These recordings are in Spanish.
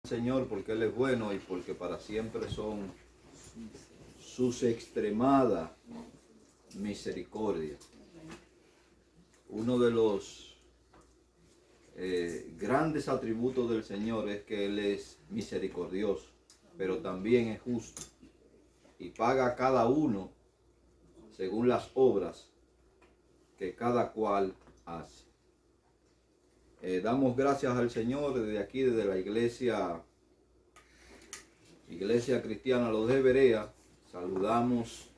Señor, porque Él es bueno y porque para siempre son sus extremadas misericordias. Uno de los grandes atributos del Señor es que Él es misericordioso, pero también es justo y paga a cada uno según las obras que cada cual hace. Damos gracias al Señor desde aquí, desde la iglesia Cristiana Los de Berea. Saludamos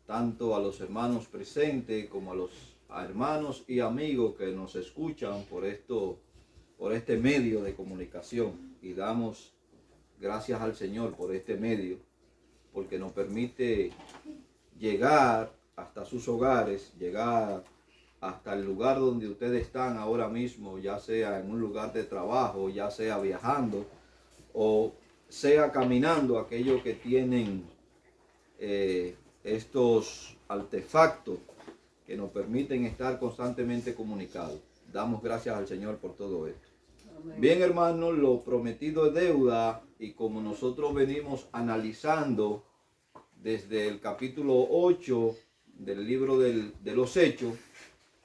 tanto a los hermanos presentes como a los hermanos y amigos que nos escuchan por este medio de comunicación, y damos gracias al Señor por este medio, porque nos permite llegar hasta sus hogares, llegar hasta el lugar donde ustedes están ahora mismo, ya sea en un lugar de trabajo, ya sea viajando o sea caminando, aquellos que tienen estos artefactos que nos permiten estar constantemente comunicados. Damos gracias al Señor por todo esto. Amén. Bien, hermanos, lo prometido es deuda, y como nosotros venimos analizando desde el capítulo 8 del libro de los Hechos,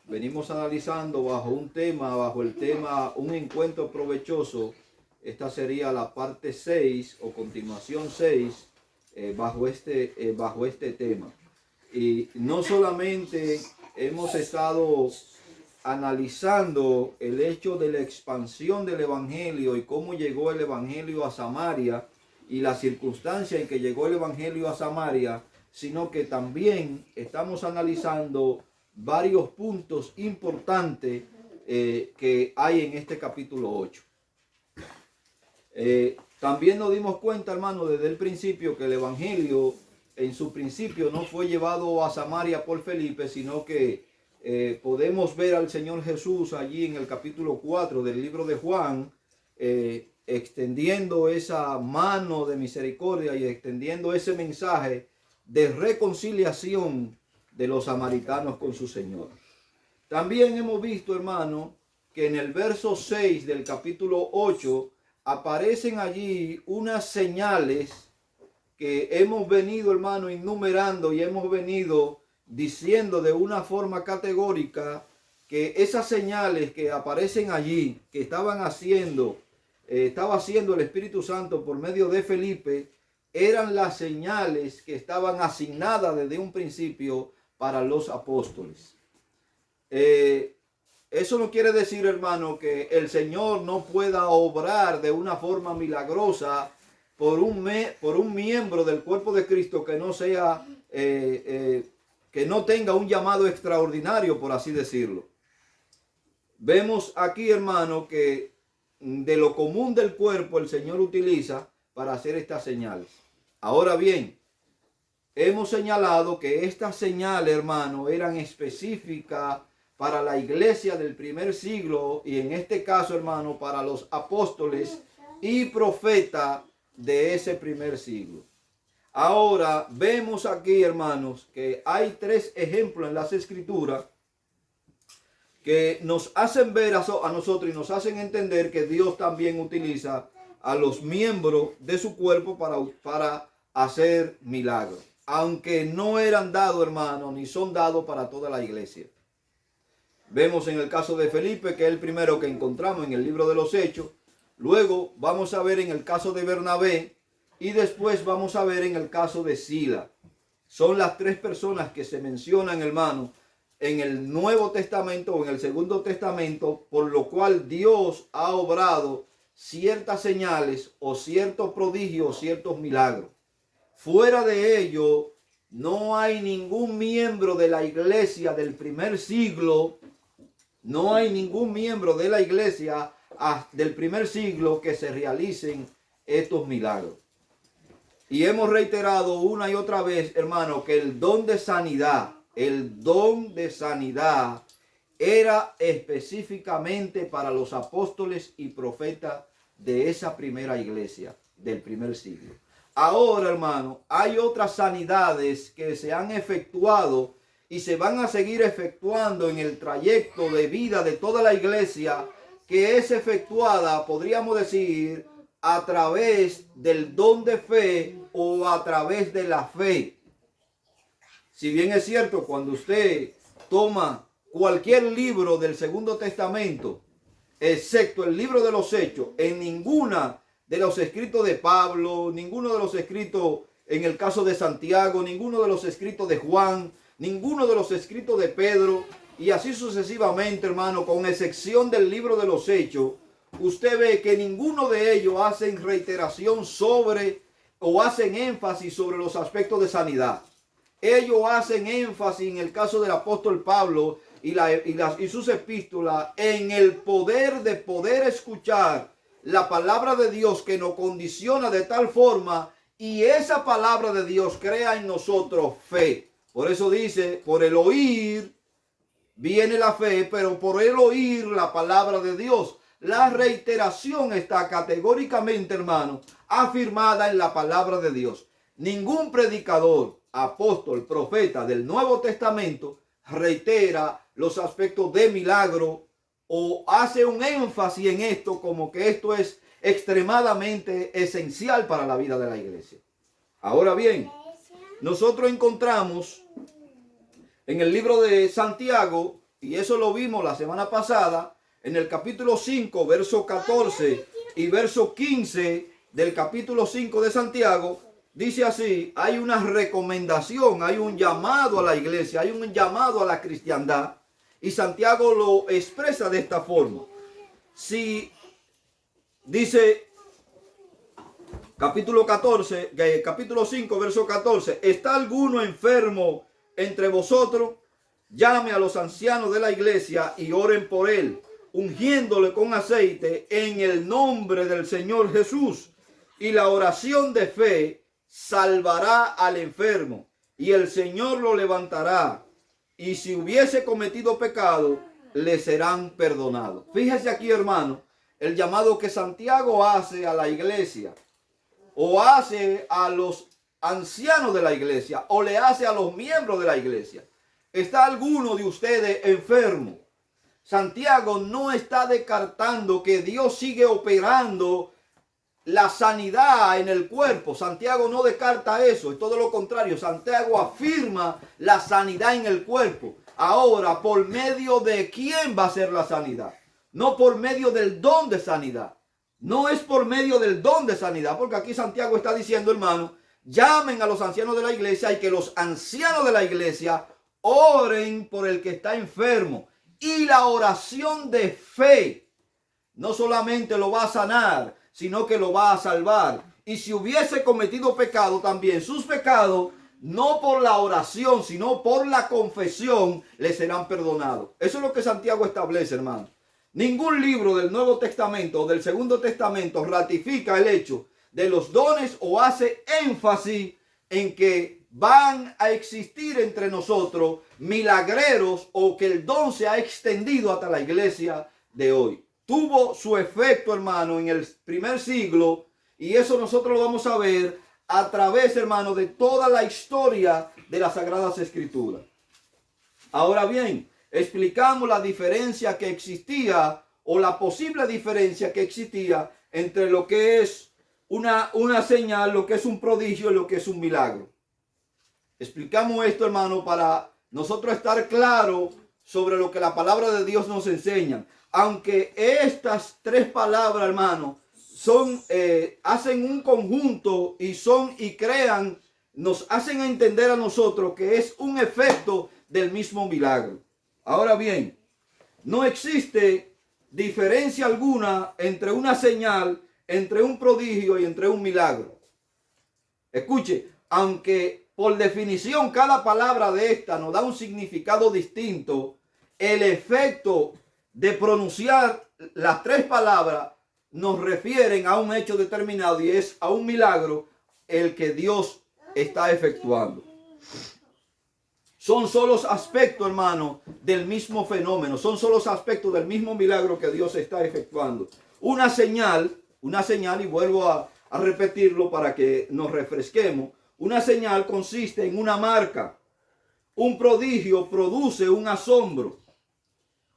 venimos analizando bajo el tema un encuentro provechoso. Esta sería la parte 6 o continuación 6 bajo este tema. Y no solamente hemos estado analizando el hecho de la expansión del Evangelio y cómo llegó el Evangelio a Samaria y la circunstancia en que llegó el Evangelio a Samaria, sino que también estamos analizando varios puntos importantes que hay en este capítulo 8. También nos dimos cuenta, hermano, desde el principio que el Evangelio en su principio no fue llevado a Samaria por Felipe, sino que podemos ver al Señor Jesús allí en el capítulo 4 del libro de Juan, extendiendo esa mano de misericordia y extendiendo ese mensaje de reconciliación de los samaritanos con su Señor. También hemos visto, hermano, que en el verso 6 del capítulo 8 aparecen allí unas señales que hemos venido, hermano, enumerando y hemos venido diciendo de una forma categórica que esas señales que aparecen allí, que estaba haciendo el Espíritu Santo por medio de Felipe, eran las señales que estaban asignadas desde un principio para los apóstoles. Eso no quiere decir, hermano, que el Señor no pueda obrar de una forma milagrosa por un miembro del cuerpo de Cristo que no sea, que no tenga un llamado extraordinario, por así decirlo. Vemos aquí, hermano, que de lo común del cuerpo el Señor utiliza para hacer estas señales. Ahora bien, hemos señalado que estas señales, hermano, eran específicas para la iglesia del primer siglo, y en este caso, hermano, para los apóstoles y profetas de ese primer siglo. Ahora vemos aquí, hermanos, que hay 3 ejemplos en las Escrituras que nos hacen ver a nosotros y nos hacen entender que Dios también utiliza a los miembros de su cuerpo para hacer milagros, aunque no eran dados, hermano, ni son dados para toda la iglesia. Vemos en el caso de Felipe, que es el primero que encontramos en el libro de los Hechos. Luego vamos a ver en el caso de Bernabé, y después vamos a ver en el caso de Sila. Son las 3 personas que se mencionan, hermano, en el Nuevo Testamento o en el Segundo Testamento, por lo cual Dios ha obrado ciertas señales o ciertos prodigios, ciertos milagros. Fuera de ello, no hay ningún miembro de la iglesia del primer siglo, del primer siglo que se realicen estos milagros. Y hemos reiterado una y otra vez, hermano, que el don de sanidad era específicamente para los apóstoles y profetas de esa primera iglesia del primer siglo. Ahora, hermano, hay otras sanidades que se han efectuado y se van a seguir efectuando en el trayecto de vida de toda la iglesia, que es efectuada, podríamos decir, a través del don de fe o a través de la fe. Si bien es cierto, cuando usted toma cualquier libro del Segundo Testamento, excepto el libro de los Hechos, en ninguna de los escritos de Pablo, ninguno de los escritos en el caso de Santiago, ninguno de los escritos de Juan, ninguno de los escritos de Pedro, y así sucesivamente, hermano, con excepción del libro de los Hechos, usted ve que ninguno de ellos hacen reiteración sobre o hacen énfasis sobre los aspectos de sanidad. Ellos hacen énfasis en el caso del apóstol Pablo y sus epístolas en el poder de poder escuchar la palabra de Dios que nos condiciona de tal forma, y esa palabra de Dios crea en nosotros fe. Por eso dice, por el oír viene la fe, pero por el oír la palabra de Dios. La reiteración está categóricamente, hermano, afirmada en la palabra de Dios. Ningún predicador, apóstol, profeta del Nuevo Testamento reitera los aspectos de milagro o hace un énfasis en esto como que esto es extremadamente esencial para la vida de la iglesia. Ahora bien, nosotros encontramos en el libro de Santiago, y eso lo vimos la semana pasada, en el capítulo 5, verso 14 y verso 15 del capítulo 5 de Santiago, dice así: hay una recomendación, hay un llamado a la iglesia, hay un llamado a la cristiandad, y Santiago lo expresa de esta forma. Si dice capítulo 5, verso 14, ¿está alguno enfermo entre vosotros? Llame a los ancianos de la iglesia y oren por él, ungiéndole con aceite en el nombre del Señor Jesús. Y la oración de fe salvará al enfermo, y el Señor lo levantará. Y si hubiese cometido pecado, le serán perdonados. Fíjese aquí, hermano, el llamado que Santiago hace a la iglesia, o hace a los ancianos de la iglesia, o le hace a los miembros de la iglesia. ¿Está alguno de ustedes enfermo? Santiago no está descartando que Dios sigue operando la sanidad en el cuerpo. Santiago no descarta eso, es todo lo contrario. Santiago afirma la sanidad en el cuerpo. Ahora, ¿por medio de quién va a ser la sanidad? No por medio del don de sanidad. No es por medio del don de sanidad, porque aquí Santiago está diciendo, hermano, llamen a los ancianos de la iglesia y que los ancianos de la iglesia oren por el que está enfermo. Y la oración de fe no solamente lo va a sanar, sino que lo va a salvar. Y si hubiese cometido pecado, también sus pecados, no por la oración, sino por la confesión, le serán perdonados. Eso es lo que Santiago establece, hermano. Ningún libro del Nuevo Testamento o del Segundo Testamento ratifica el hecho de los dones o hace énfasis en que van a existir entre nosotros milagreros o que el don se ha extendido hasta la iglesia de hoy. Tuvo su efecto, hermano, en el primer siglo, y eso nosotros lo vamos a ver a través, hermano, de toda la historia de las Sagradas Escrituras. Ahora bien, explicamos la diferencia que existía o la posible diferencia que existía entre lo que es una señal, lo que es un prodigio y lo que es un milagro. Explicamos esto, hermano, para nosotros estar claros sobre lo que la palabra de Dios nos enseña. Aunque estas tres palabras, hermano, hacen un conjunto y crean, nos hacen entender a nosotros que es un efecto del mismo milagro. Ahora bien, no existe diferencia alguna entre una señal, entre un prodigio y entre un milagro. Escuche, aunque por definición cada palabra de esta nos da un significado distinto, el efecto de pronunciar las tres palabras nos refieren a un hecho determinado, y es a un milagro el que Dios está efectuando. Son solo aspectos, hermano, del mismo fenómeno. Son solo aspectos del mismo milagro que Dios está efectuando. Una señal, y vuelvo a repetirlo para que nos refresquemos. Una señal consiste en una marca. Un prodigio produce un asombro.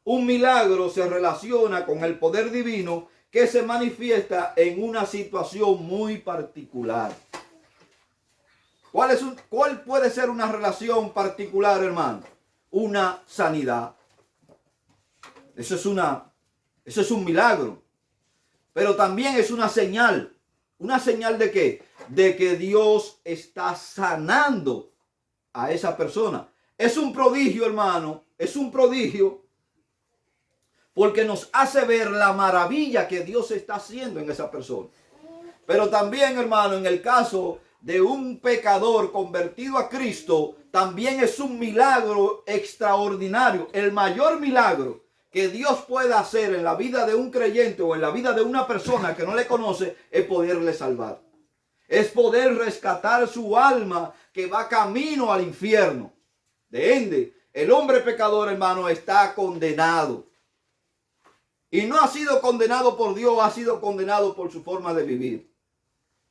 Un milagro se relaciona con el poder divino que se manifiesta en una situación muy particular. ¿Cuál puede ser una relación particular, hermano? Una sanidad. Eso es un milagro. Pero también es una señal. ¿Una señal de qué? De que Dios está sanando a esa persona. Es un prodigio, hermano. Es un prodigio porque nos hace ver la maravilla que Dios está haciendo en esa persona. Pero también, hermano, en el caso de un pecador convertido a Cristo, también es un milagro extraordinario. El mayor milagro que Dios pueda hacer en la vida de un creyente o en la vida de una persona que no le conoce es poderle salvar. Es poder rescatar su alma que va camino al infierno. De ende, el hombre pecador, hermano, está condenado. Y no ha sido condenado por Dios, ha sido condenado por su forma de vivir.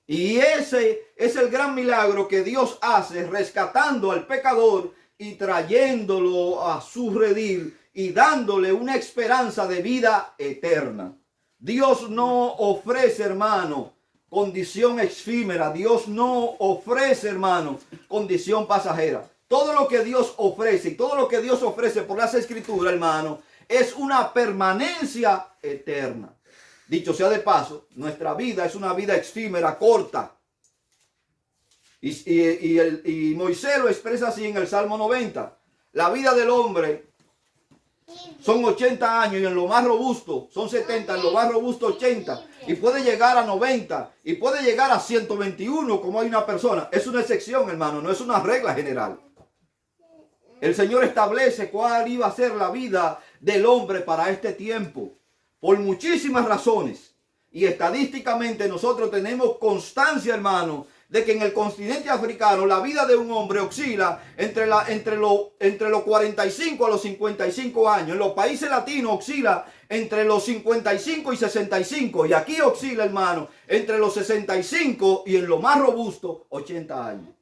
Y ese es el gran milagro que Dios hace, rescatando al pecador y trayéndolo a su redil y dándole una esperanza de vida eterna. Dios no ofrece, hermano, condición efímera. Dios no ofrece, hermano, condición pasajera. Todo lo que Dios ofrece y todo lo que Dios ofrece por las Escrituras, hermano, es una permanencia eterna. Dicho sea de paso, nuestra vida es una vida efímera, corta. Y Moisés lo expresa así en el Salmo 90. La vida del hombre son 80 años y en lo más robusto son 70, en lo más robusto 80. Y puede llegar a 90 y puede llegar a 121 como hay una persona. Es una excepción, hermano, no es una regla general. El Señor establece cuál iba a ser la vida del hombre para este tiempo. Por muchísimas razones. Y estadísticamente nosotros tenemos constancia, hermano, de que en el continente africano la vida de un hombre oscila entre los 45 a los 55 años. En los países latinos oscila entre los 55 y 65. Y aquí oscila, hermano, entre los 65 y en lo más robusto, 80 años.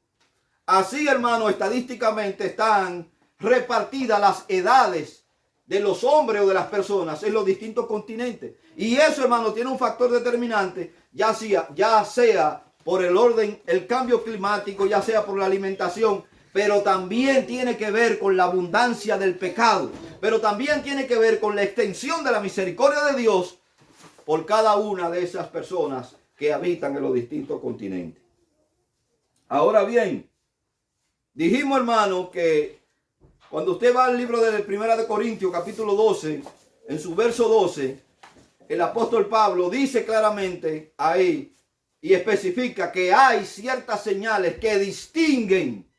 Así, hermano, estadísticamente están repartidas las edades de los hombres o de las personas en los distintos continentes. Y eso, hermano, tiene un factor determinante, ya sea por el orden, el cambio climático, ya sea por la alimentación, pero también tiene que ver con la abundancia del pecado, pero también tiene que ver con la extensión de la misericordia de Dios por cada una de esas personas que habitan en los distintos continentes. Ahora bien, dijimos, hermano, que cuando usted va al libro de 1 Corintios, capítulo 12, en su verso 12, el apóstol Pablo dice claramente ahí y especifica que hay ciertas señales que distinguen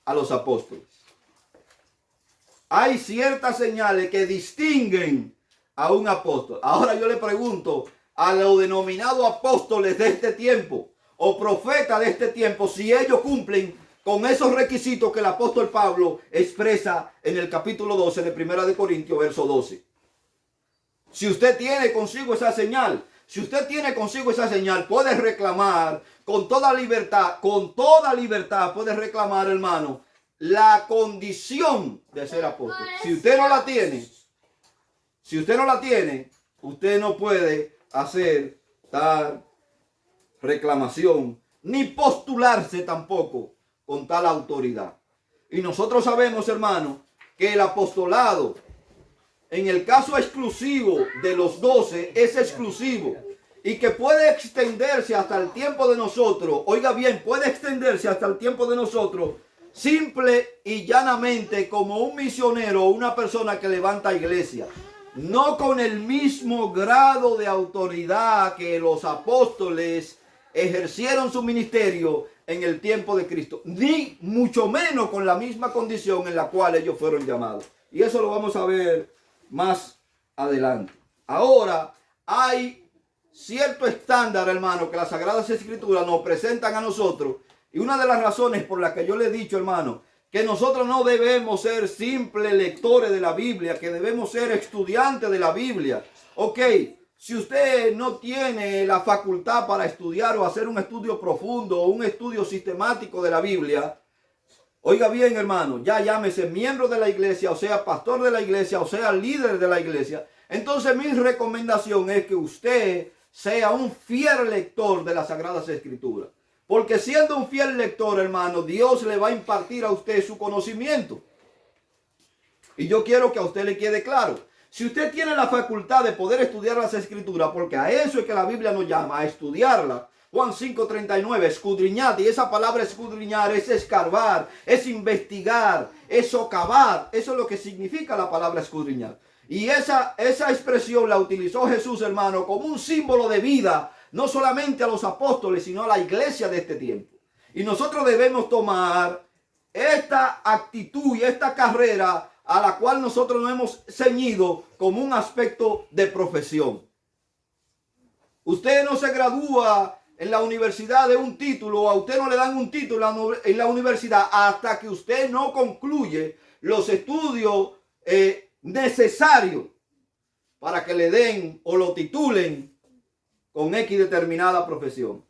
a los apóstoles. Hay ciertas señales que distinguen a un apóstol. Ahora yo le pregunto a los denominados apóstoles de este tiempo o profetas de este tiempo si ellos cumplen con esos requisitos que el apóstol Pablo expresa en el capítulo 12 de 1 Corintios, verso 12. Si usted tiene consigo esa señal, puede reclamar con toda libertad, puede reclamar, hermano, la condición de ser apóstol. Si usted no la tiene, usted no puede hacer tal reclamación, ni postularse tampoco con tal autoridad. Y nosotros sabemos, hermano, que el apostolado, en el caso exclusivo de los 12, es exclusivo y que puede extenderse hasta el tiempo de nosotros. Oiga bien, puede extenderse hasta el tiempo de nosotros simple y llanamente como un misionero o una persona que levanta iglesia. No con el mismo grado de autoridad que los apóstoles ejercieron su ministerio en el tiempo de Cristo, ni mucho menos con la misma condición en la cual ellos fueron llamados. Y eso lo vamos a ver más adelante. Ahora hay cierto estándar, hermano, que las Sagradas Escrituras nos presentan a nosotros. Y una de las razones por las que yo le he dicho, hermano, que nosotros no debemos ser simples lectores de la Biblia, que debemos ser estudiantes de la Biblia. Ok, si usted no tiene la facultad para estudiar o hacer un estudio profundo o un estudio sistemático de la Biblia, oiga bien, hermano, ya llámese miembro de la iglesia, o sea, pastor de la iglesia, o sea, líder de la iglesia, Entonces mi recomendación es que usted sea un fiel lector de las Sagradas Escrituras. Porque siendo un fiel lector, hermano, Dios le va a impartir a usted su conocimiento. Y yo quiero que a usted le quede claro. Si usted tiene la facultad de poder estudiar las Escrituras, porque a eso es que la Biblia nos llama, a estudiarla. Juan 5:39, escudriñad. Y esa palabra escudriñar es escarbar, es investigar, es socavar. Eso es lo que significa la palabra escudriñar. Y esa expresión la utilizó Jesús, hermano, como un símbolo de vida, no solamente a los apóstoles, sino a la iglesia de este tiempo. Y nosotros debemos tomar esta actitud y esta carrera a la cual nosotros nos hemos ceñido como un aspecto de profesión. Usted no se gradúa en la universidad de un título, a usted no le dan un título en la universidad hasta que usted no concluye los estudios necesarios para que le den o lo titulen con X determinada profesión.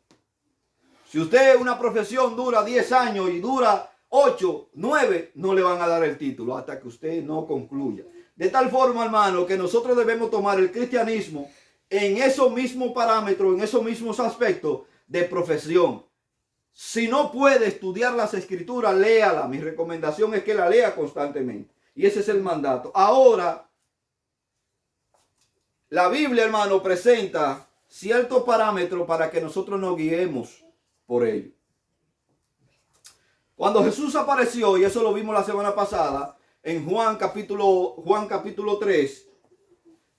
Si usted una profesión dura 10 años y dura 8, 9, no le van a dar el título hasta que usted no concluya. De tal forma, hermano, que nosotros debemos tomar el cristianismo en esos mismos parámetros, en esos mismos aspectos de profesión. Si no puede estudiar las Escrituras, léala. Mi recomendación es que la lea constantemente. Y ese es el mandato. Ahora, la Biblia, hermano, presenta ciertos parámetros para que nosotros nos guiemos por ello. Cuando Jesús apareció, y eso lo vimos la semana pasada, en Juan capítulo 3,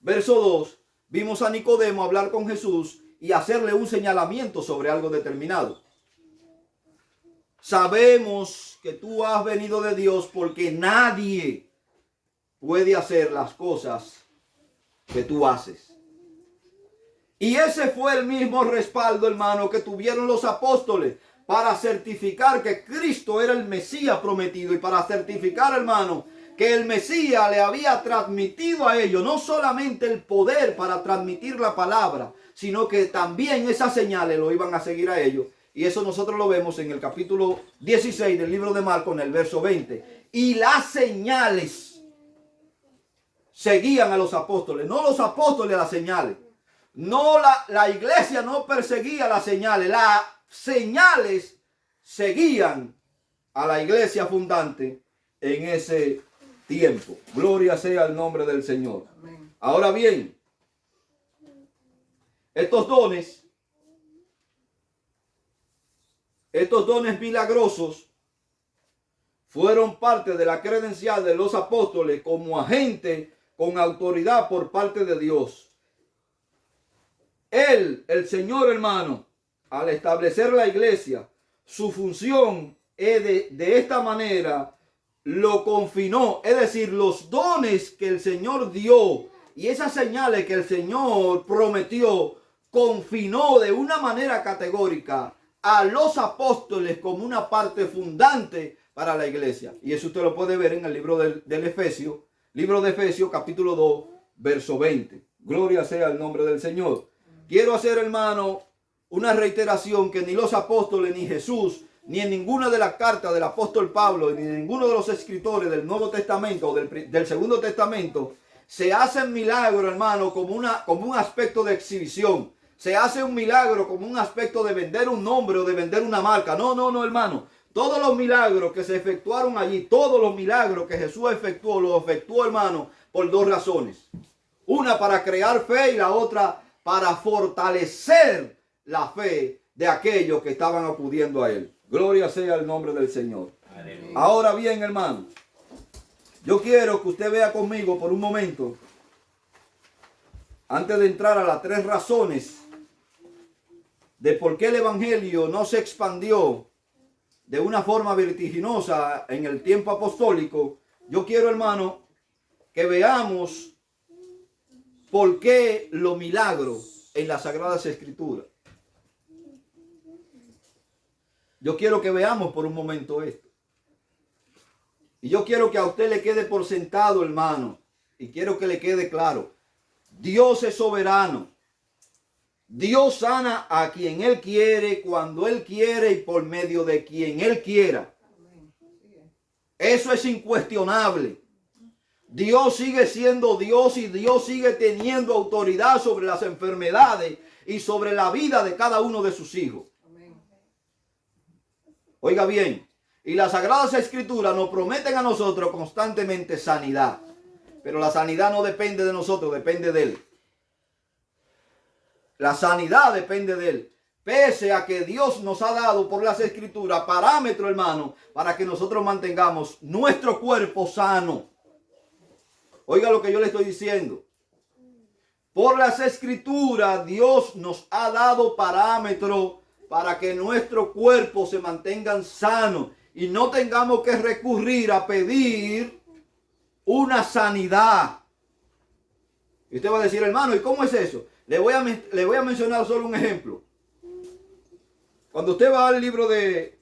verso 2, vimos a Nicodemo hablar con Jesús y hacerle un señalamiento sobre algo determinado. Sabemos que tú has venido de Dios porque nadie puede hacer las cosas que tú haces. Y ese fue el mismo respaldo, hermano, que tuvieron los apóstoles para certificar que Cristo era el Mesías prometido y para certificar, hermano, que el Mesías le había transmitido a ellos no solamente el poder para transmitir la palabra, sino que también esas señales lo iban a seguir a ellos. Y eso nosotros lo vemos en el capítulo 16 del libro de Marcos, en el verso 20. Y las señales seguían a los apóstoles, no los apóstoles a las señales. No, la iglesia no perseguía las señales, las señales seguían a la iglesia fundante en ese tiempo. Gloria sea el nombre del Señor. Amén. Ahora bien, estos dones milagrosos fueron parte de la credencial de los apóstoles como agente con autoridad por parte de Dios. Él, el Señor, hermano, al establecer la iglesia, su función es de esta manera lo confinó, es decir, los dones que el Señor dio y esas señales que el Señor prometió, confinó de una manera categórica a los apóstoles como una parte fundante para la iglesia. Y eso usted lo puede ver en el libro de Efesios, capítulo 2, verso 20. Gloria sea el nombre del Señor. Quiero hacer, hermano, una reiteración que ni los apóstoles, ni Jesús, ni en ninguna de las cartas del apóstol Pablo, ni en ninguno de los escritores del Nuevo Testamento o del Segundo Testamento, se hacen milagros, hermano, como un aspecto de exhibición. Se hace un milagro como un aspecto de vender un nombre o de vender una marca. No, hermano. Todos los milagros que se efectuaron allí, todos los milagros que Jesús efectuó, los efectuó, hermano, por dos razones. Una para crear fe y la otra para fortalecer la fe de aquellos que estaban acudiendo a él. Gloria sea el nombre del Señor. Aleluya. Ahora bien, hermano, yo quiero que usted vea conmigo por un momento, antes de entrar a las 3 razones de por qué el evangelio no se expandió de una forma vertiginosa en el tiempo apostólico. Yo quiero, hermano, que veamos por qué los milagros en las Sagradas Escrituras. Yo quiero que veamos por un momento esto. Y yo quiero que a usted le quede por sentado, hermano, y quiero que le quede claro. Dios es soberano. Dios sana a quien Él quiere, cuando Él quiere y por medio de quien Él quiera. Eso es incuestionable. Dios sigue siendo Dios y Dios sigue teniendo autoridad sobre las enfermedades y sobre la vida de cada uno de sus hijos. Oiga bien, y las Sagradas Escrituras nos prometen a nosotros constantemente sanidad. Pero la sanidad no depende de nosotros, depende de Él. La sanidad depende de Él. Pese a que Dios nos ha dado por las Escrituras parámetros, hermano, para que nosotros mantengamos nuestro cuerpo sano. Oiga lo que yo le estoy diciendo. Por las Escrituras Dios nos ha dado parámetros para que nuestro cuerpo se mantengan sano y no tengamos que recurrir a pedir una sanidad. Y usted va a decir, hermano, ¿y cómo es eso? Le voy a mencionar solo un ejemplo. Cuando usted va al libro de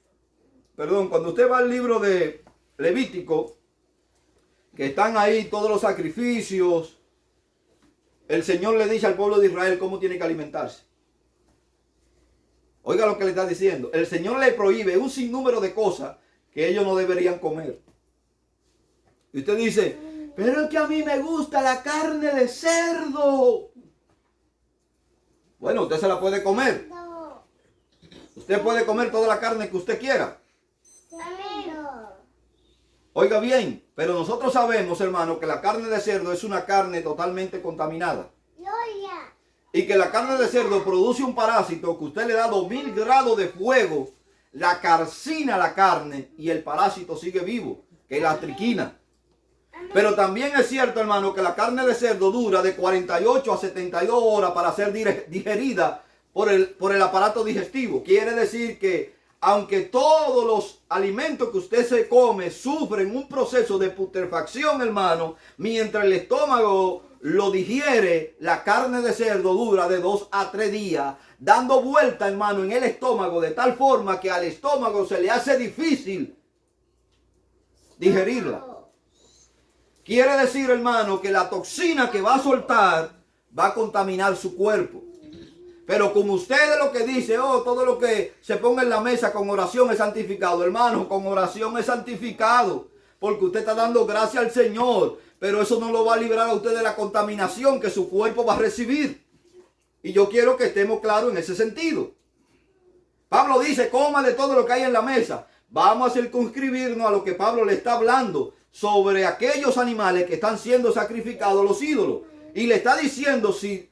Levítico, que están ahí todos los sacrificios, el Señor le dice al pueblo de Israel cómo tiene que alimentarse. Oiga lo que le está diciendo. El Señor le prohíbe un sinnúmero de cosas que ellos no deberían comer. Y usted dice, pero es que a mí me gusta la carne de cerdo. Bueno, usted se la puede comer. Usted puede comer toda la carne que usted quiera. Oiga bien, pero nosotros sabemos, hermano, que la carne de cerdo es una carne totalmente contaminada. Y que la carne de cerdo produce un parásito que usted le da 2000 grados de fuego, la calcina la carne y el parásito sigue vivo, que es la triquina. Pero también es cierto, hermano, que la carne de cerdo dura de 48 a 72 horas para ser digerida por el aparato digestivo. Quiere decir que aunque todos los alimentos que usted se come sufren un proceso de putrefacción, hermano, mientras el estómago lo digiere, la carne de cerdo dura de 2 a 3 días, dando vuelta, hermano, en el estómago, de tal forma que al estómago se le hace difícil digerirla. Quiere decir, hermano, que la toxina que va a soltar va a contaminar su cuerpo. Pero como usted es lo que dice, oh, todo lo que se ponga en la mesa con oración es santificado. Hermano, con oración es santificado. Porque usted está dando gracias al Señor. Pero eso no lo va a librar a usted de la contaminación que su cuerpo va a recibir. Y yo quiero que estemos claros en ese sentido. Pablo dice, coma de todo lo que hay en la mesa. Vamos a circunscribirnos a lo que Pablo le está hablando sobre aquellos animales que están siendo sacrificados a los ídolos. Y le está diciendo, si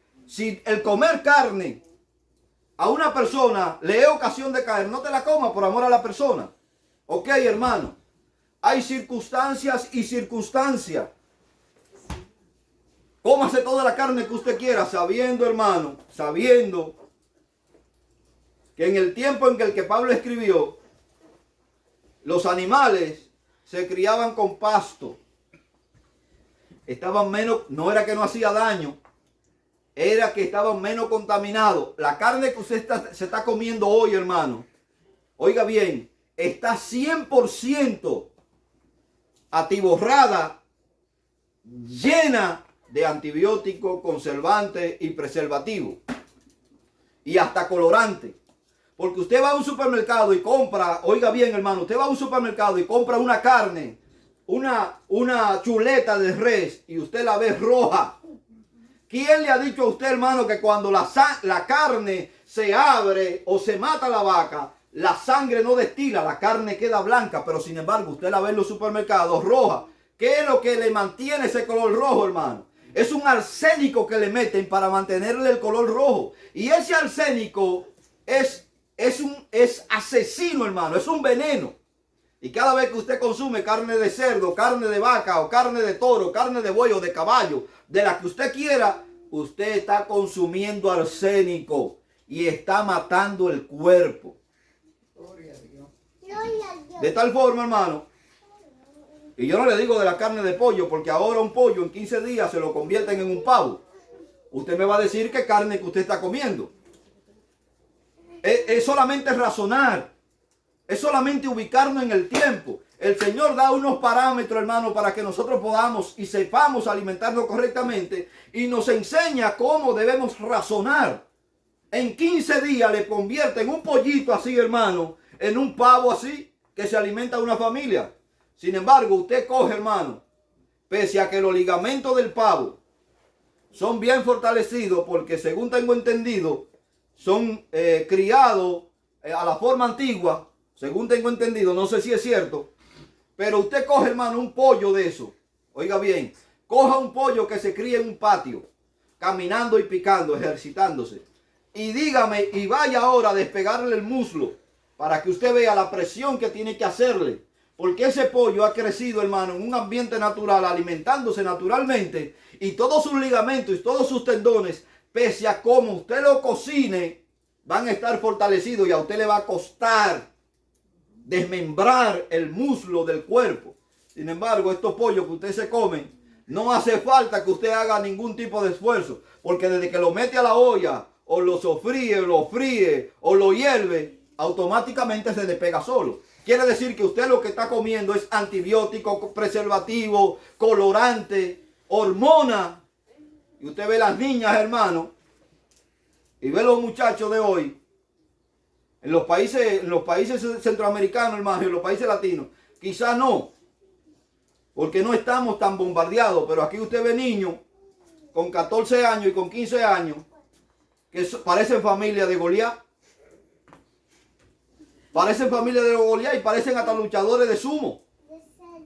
el comer carne a una persona le es ocasión de caer, no te la comas por amor a la persona. Ok, hermano. Hay circunstancias y circunstancias. Cómase toda la carne que usted quiera, sabiendo, hermano, sabiendo que en el tiempo en que Pablo escribió, los animales se criaban con pasto. Estaban menos, no era que no hacía daño, era que estaban menos contaminados. La carne que usted se está comiendo hoy, hermano, oiga bien, está 100% atiborrada, llena de antibióticos, conservantes y preservativos. Y hasta colorante. Porque usted va a un supermercado y compra, oiga bien, hermano, usted va a un supermercado y compra una carne, una chuleta de res y usted la ve roja. ¿Quién le ha dicho a usted, hermano, que cuando la carne se abre o se mata la vaca, la sangre no destila, la carne queda blanca, pero sin embargo usted la ve en los supermercados roja? ¿Qué es lo que le mantiene ese color rojo, hermano? Es un arsénico que le meten para mantenerle el color rojo. Y ese arsénico es asesino, hermano, es un veneno. Y cada vez que usted consume carne de cerdo, carne de vaca o carne de toro, carne de buey o de caballo, de la que usted quiera, usted está consumiendo arsénico y está matando el cuerpo. De tal forma, hermano, y yo no le digo de la carne de pollo, porque ahora un pollo en 15 días se lo convierten en un pavo. Usted me va a decir qué carne que usted está comiendo. Es solamente razonar. Es solamente ubicarnos en el tiempo. El Señor da unos parámetros, hermano, para que nosotros podamos y sepamos alimentarnos correctamente. Y nos enseña cómo debemos razonar. En 15 días le convierten un pollito así, hermano, en un pavo así, que se alimenta a una familia. Sin embargo, usted coge, hermano, pese a que los ligamentos del pavo son bien fortalecidos, porque según tengo entendido, son criados a la forma antigua, según tengo entendido, no sé si es cierto, pero usted coge, hermano, un pollo de eso, oiga bien, coja un pollo que se cría en un patio, caminando y picando, ejercitándose, y dígame, y vaya ahora a despegarle el muslo, para que usted vea la presión que tiene que hacerle, porque ese pollo ha crecido, hermano, en un ambiente natural, alimentándose naturalmente, y todos sus ligamentos y todos sus tendones, pese a cómo usted lo cocine, van a estar fortalecidos y a usted le va a costar desmembrar el muslo del cuerpo. Sin embargo, estos pollos que usted se come, no hace falta que usted haga ningún tipo de esfuerzo, porque desde que lo mete a la olla, o lo sofríe, o lo fríe, o lo hierve, automáticamente se despega solo. Quiere decir que usted lo que está comiendo es antibiótico, preservativo, colorante, hormona. Y usted ve las niñas, hermano, y ve los muchachos de hoy, en los países centroamericanos, hermano, y en los países latinos, quizás no, porque no estamos tan bombardeados, pero aquí usted ve niños con 14 años y con 15 años que parecen familia de Goliat. Parecen familia de Goliat y parecen hasta luchadores de sumo.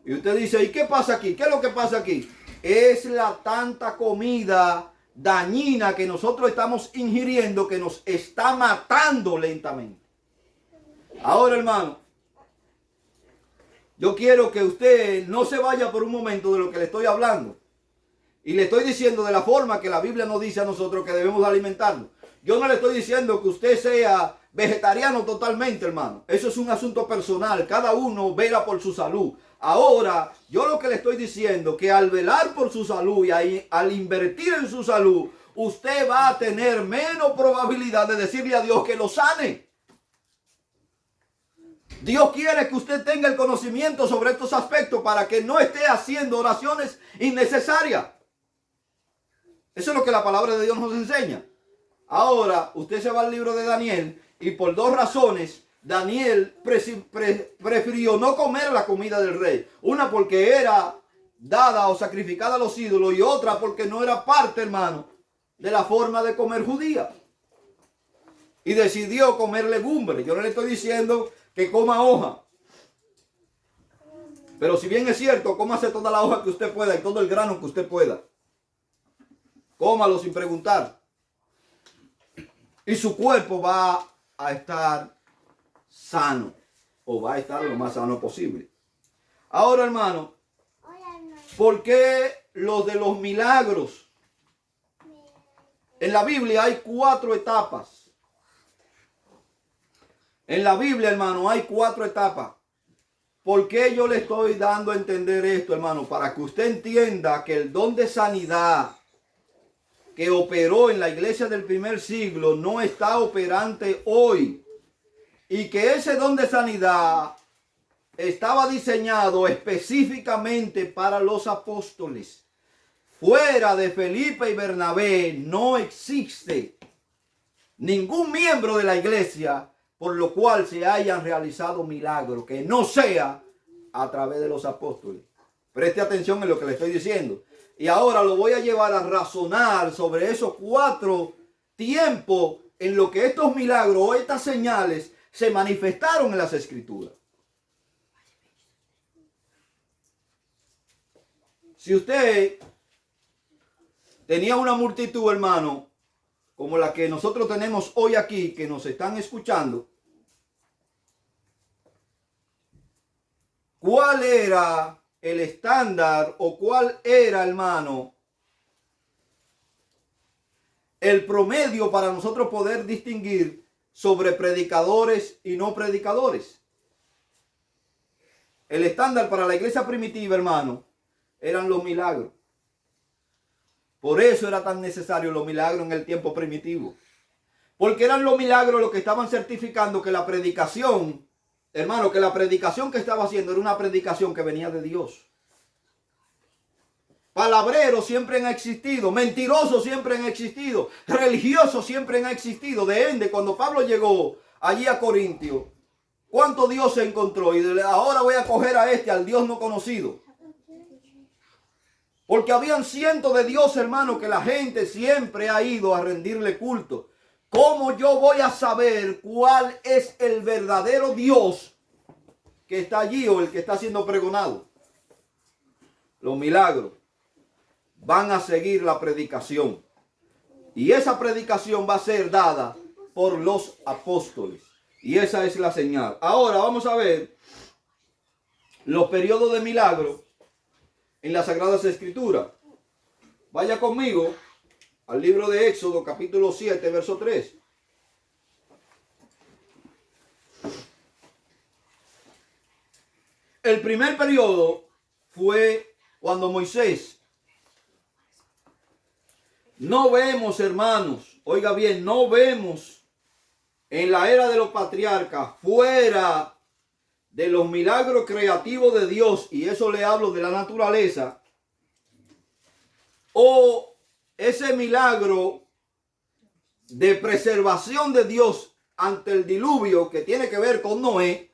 Y usted dice, ¿y qué pasa aquí? ¿Qué es lo que pasa aquí? Es la tanta comida dañina que nosotros estamos ingiriendo que nos está matando lentamente. Ahora, hermano, yo quiero que usted no se vaya por un momento de lo que le estoy hablando. Y le estoy diciendo de la forma que la Biblia nos dice a nosotros que debemos alimentarnos. Yo no le estoy diciendo que usted sea vegetariano totalmente, hermano. Eso es un asunto personal. Cada uno vela por su salud. Ahora, yo lo que le estoy diciendo, que al velar por su salud y al invertir en su salud, usted va a tener menos probabilidad de decirle a Dios que lo sane. Dios quiere que usted tenga el conocimiento sobre estos aspectos para que no esté haciendo oraciones innecesarias. Eso es lo que la palabra de Dios nos enseña. Ahora, usted se va al libro de Daniel y por dos razones Daniel prefirió no comer la comida del rey. Una porque era dada o sacrificada a los ídolos y otra porque no era parte, hermano, de la forma de comer judía. Y decidió comer legumbres. Yo no le estoy diciendo que coma hoja. Pero si bien es cierto, cómase toda la hoja que usted pueda y todo el grano que usted pueda. Cómalo sin preguntar. Y su cuerpo va a estar sano. O va a estar lo más sano posible. Ahora, hermano, ¿por qué los de los milagros? En la Biblia hay 4 etapas. En la Biblia, hermano, hay 4 etapas. ¿Por qué yo le estoy dando a entender esto, hermano? Para que usted entienda que el don de sanidad que operó en la iglesia del primer siglo no está operante hoy. Y que ese don de sanidad estaba diseñado específicamente para los apóstoles. Fuera de Felipe y Bernabé no existe ningún miembro de la iglesia por lo cual se hayan realizado milagros que no sea a través de los apóstoles. Preste atención en lo que le estoy diciendo. Y ahora lo voy a llevar a razonar sobre esos 4 tiempos en lo que estos milagros o estas señales se manifestaron en las Escrituras. Si usted tenía una multitud, hermano, como la que nosotros tenemos hoy aquí, que nos están escuchando, ¿cuál era el estándar o cuál era, hermano, el promedio para nosotros poder distinguir sobre predicadores y no predicadores? El estándar para la iglesia primitiva, hermano, eran los milagros. Por eso era tan necesario los milagros en el tiempo primitivo. Porque eran los milagros los que estaban certificando que la predicación, hermano, que la predicación que estaba haciendo era una predicación que venía de Dios. Palabreros siempre han existido, mentirosos siempre han existido, religiosos siempre han existido. De ende, cuando Pablo llegó allí a Corintio, ¿cuánto Dios se encontró? Y ahora voy a coger a al Dios no conocido. Porque habían cientos de dioses, hermano, que la gente siempre ha ido a rendirle culto. ¿Cómo yo voy a saber cuál es el verdadero Dios que está allí o el que está siendo pregonado? Los milagros van a seguir la predicación. Y esa predicación va a ser dada por los apóstoles. Y esa es la señal. Ahora vamos a ver los periodos de milagro en las Sagradas Escrituras. Vaya conmigo al libro de Éxodo, capítulo 7, verso 3. El primer periodo fue cuando Moisés. No vemos, hermanos, oiga bien, no vemos en la era de los patriarcas, fuera de los milagros creativos de Dios, y eso le hablo de la naturaleza, o ese milagro de preservación de Dios ante el diluvio que tiene que ver con Noé.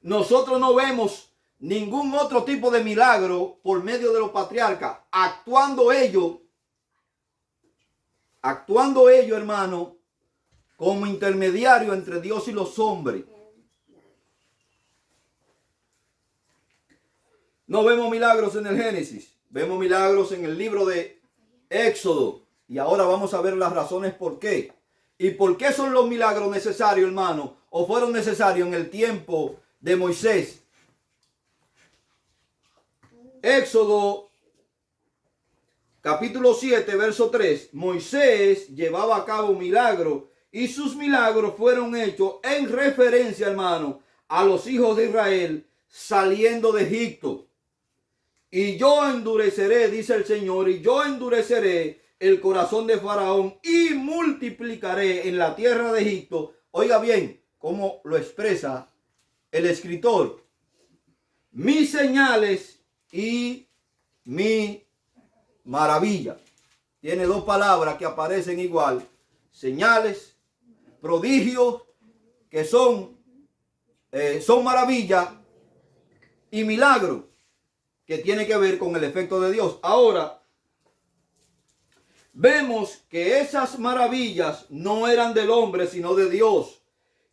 Nosotros no vemos ningún otro tipo de milagro por medio de los patriarcas, actuando ellos, hermano, como intermediario entre Dios y los hombres. No vemos milagros en el Génesis, vemos milagros en el libro de Éxodo. Y ahora vamos a ver las razones por qué. ¿Y por qué son los milagros necesarios, hermano? ¿O fueron necesarios en el tiempo de Moisés? Éxodo capítulo 7, verso 3. Moisés llevaba a cabo milagros y sus milagros fueron hechos en referencia, hermano, a los hijos de Israel saliendo de Egipto. Y yo endureceré, dice el Señor, y yo endureceré el corazón de Faraón y multiplicaré en la tierra de Egipto. Oiga bien cómo lo expresa el escritor. Mis señales y mi maravilla. Tiene dos palabras que aparecen igual. Señales, prodigios, que son maravillas, y milagros, que tiene que ver con el efecto de Dios. Ahora, vemos que esas maravillas no eran del hombre, sino de Dios.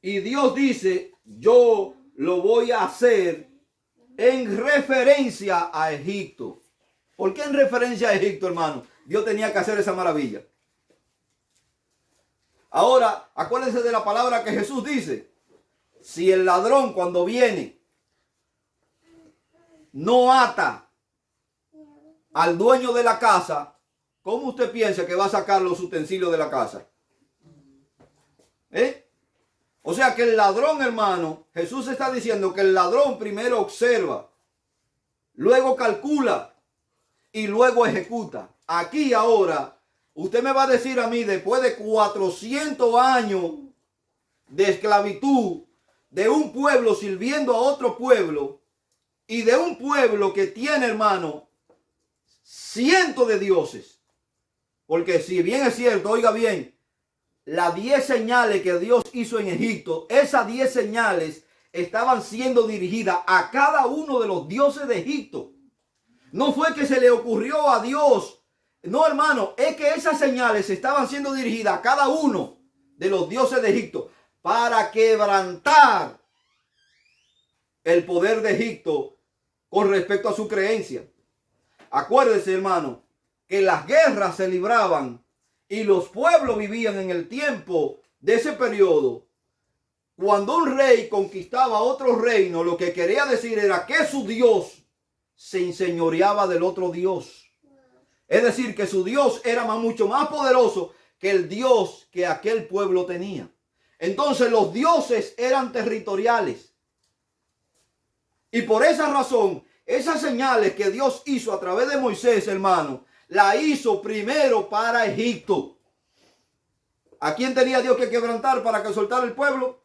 Y Dios dice, yo lo voy a hacer en referencia a Egipto. ¿Por qué en referencia a Egipto, hermano? Dios tenía que hacer esa maravilla. Ahora, acuérdense de la palabra que Jesús dice. Si el ladrón cuando viene no ata al dueño de la casa, ¿cómo usted piensa que va a sacar los utensilios de la casa? O sea que el ladrón, hermano, Jesús está diciendo que el ladrón primero observa, luego calcula y luego ejecuta. Aquí ahora, usted me va a decir a mí, después de 400 años de esclavitud, de un pueblo sirviendo a otro pueblo, y de un pueblo que tiene, hermano, cientos de dioses. Porque si bien es cierto, oiga bien, las 10 señales que Dios hizo en Egipto, esas 10 señales estaban siendo dirigidas a cada uno de los dioses de Egipto. No fue que se le ocurrió a Dios. No, hermano, es que esas señales estaban siendo dirigidas a cada uno de los dioses de Egipto para quebrantar el poder de Egipto con respecto a su creencia. Acuérdese, hermano, que las guerras se libraban y los pueblos vivían en el tiempo de ese periodo. Cuando un rey conquistaba otro reino, lo que quería decir era que su Dios se enseñoreaba del otro Dios. Es decir, que su Dios era mucho más poderoso que el Dios que aquel pueblo tenía. Entonces los dioses eran territoriales. Y por esa razón, esas señales que Dios hizo a través de Moisés, hermano, la hizo primero para Egipto. ¿A quién tenía Dios que quebrantar para que soltara el pueblo?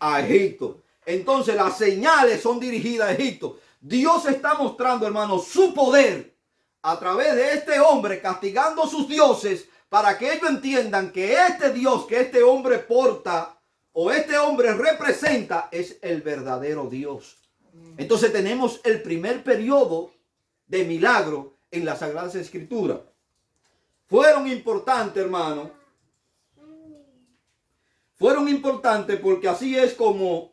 A Egipto. Entonces las señales son dirigidas a Egipto. Dios está mostrando, hermano, su poder a través de este hombre castigando a sus dioses para que ellos entiendan que este Dios que este hombre porta o este hombre representa es el verdadero Dios. Entonces tenemos el primer periodo de milagro en las Sagradas Escrituras. Fueron importantes, hermano. Fueron importantes porque así es como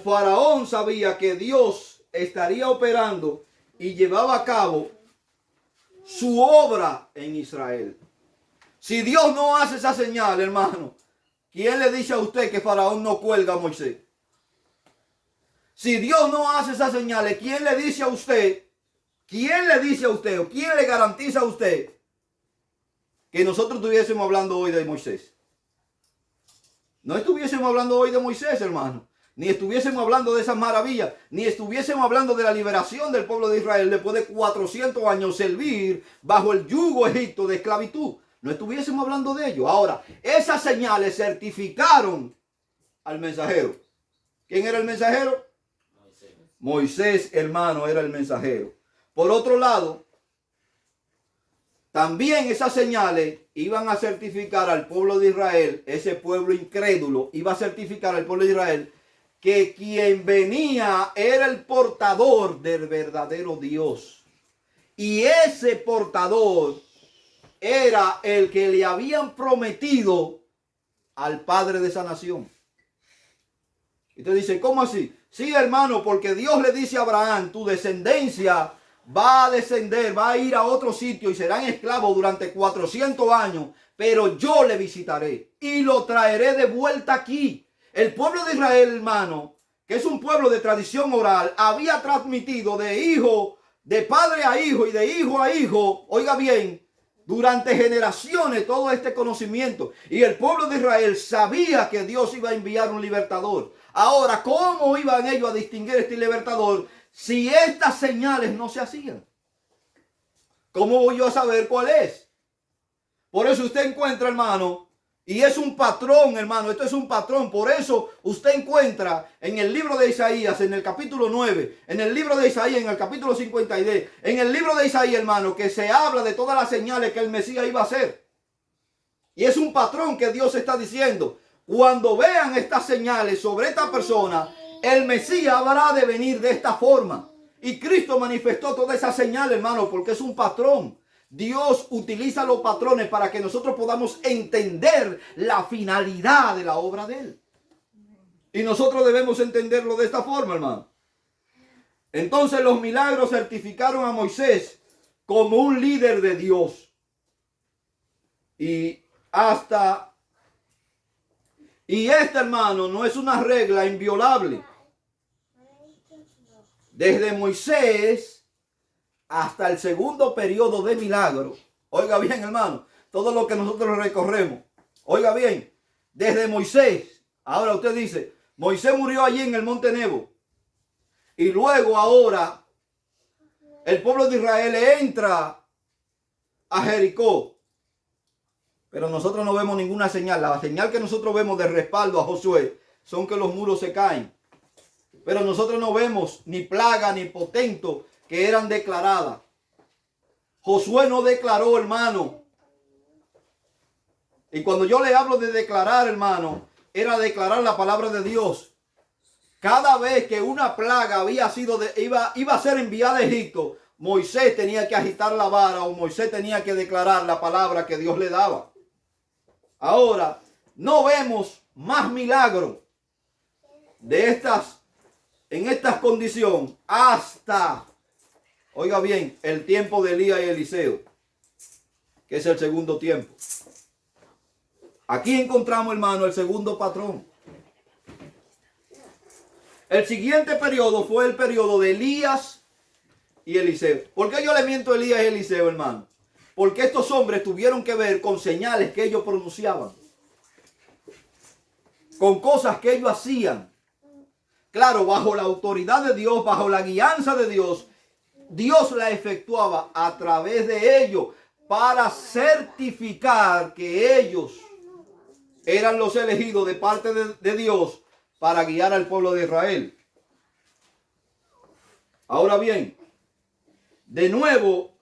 Faraón sabía que Dios estaría operando y llevaba a cabo su obra en Israel. Si Dios no hace esa señal, hermano, ¿quién le dice a usted que Faraón no cuelga a Moisés? Si Dios no hace esas señales, ¿quién le dice a usted? ¿Quién le dice a usted o quién le garantiza a usted que nosotros estuviésemos hablando hoy de Moisés? No estuviésemos hablando hoy de Moisés, hermano. Ni estuviésemos hablando de esas maravillas. Ni estuviésemos hablando de la liberación del pueblo de Israel después de 400 años servir bajo el yugo egipto de esclavitud. No estuviésemos hablando de ello. Ahora, esas señales certificaron al mensajero. ¿Quién era el mensajero? Moisés, hermano, era el mensajero. Por otro lado, también esas señales iban a certificar al pueblo de Israel, ese pueblo incrédulo, iba a certificar al pueblo de Israel que quien venía era el portador del verdadero Dios. Y ese portador era el que le habían prometido al padre de esa nación. Y usted dice, ¿cómo así? Sí, hermano, porque Dios le dice a Abraham, tu descendencia va a descender, va a ir a otro sitio y serán esclavos durante 400 años, pero yo le visitaré y lo traeré de vuelta aquí. El pueblo de Israel, hermano, que es un pueblo de tradición oral, había transmitido de hijo, de padre a hijo y de hijo a hijo, oiga bien, durante generaciones todo este conocimiento. Y el pueblo de Israel sabía que Dios iba a enviar un libertador. Ahora, ¿cómo iban ellos a distinguir este libertador si estas señales no se hacían? ¿Cómo voy yo a saber cuál es? Por eso usted encuentra, hermano, y es un patrón, hermano, esto es un patrón. Por eso usted encuentra en el libro de Isaías, en el capítulo 9, en el libro de Isaías, en el capítulo 52, en el libro de Isaías, hermano, que se habla de todas las señales que el Mesías iba a hacer. Y es un patrón que Dios está diciendo. Cuando vean estas señales sobre esta persona, el Mesías habrá de venir de esta forma. Y Cristo manifestó todas esas señales, hermano, porque es un patrón. Dios utiliza los patrones para que nosotros podamos entender la finalidad de la obra de Él. Y nosotros debemos entenderlo de esta forma, hermano. Entonces los milagros certificaron a Moisés como un líder de Dios. Y esta, hermano, no es una regla inviolable. Desde Moisés hasta el segundo periodo de milagro. Oiga bien, hermano, todo lo que nosotros recorremos. Oiga bien, desde Moisés. Ahora usted dice, Moisés murió allí en el monte Nebo. Y luego ahora el pueblo de Israel entra a Jericó. Pero nosotros no vemos ninguna señal. La señal que nosotros vemos de respaldo a Josué son que los muros se caen. Pero nosotros no vemos ni plaga ni portento que eran declaradas. Josué no declaró, hermano. Y cuando yo le hablo de declarar, hermano, era declarar la palabra de Dios. Cada vez que una plaga iba a ser enviada a Egipto, Moisés tenía que agitar la vara o Moisés tenía que declarar la palabra que Dios le daba. Ahora, no vemos más milagros en estas condiciones hasta, oiga bien, el tiempo de Elías y Eliseo, que es el segundo tiempo. Aquí encontramos, hermano, el segundo patrón. El siguiente periodo fue el periodo de Elías y Eliseo. ¿Por qué yo le miento a Elías y Eliseo, hermano? Porque estos hombres tuvieron que ver con señales que ellos pronunciaban, con cosas que ellos hacían. Claro, bajo la autoridad de Dios, bajo la guianza de Dios, Dios la efectuaba a través de ellos para certificar que ellos eran los elegidos de parte de Dios para guiar al pueblo de Israel. Ahora bien, de nuevo,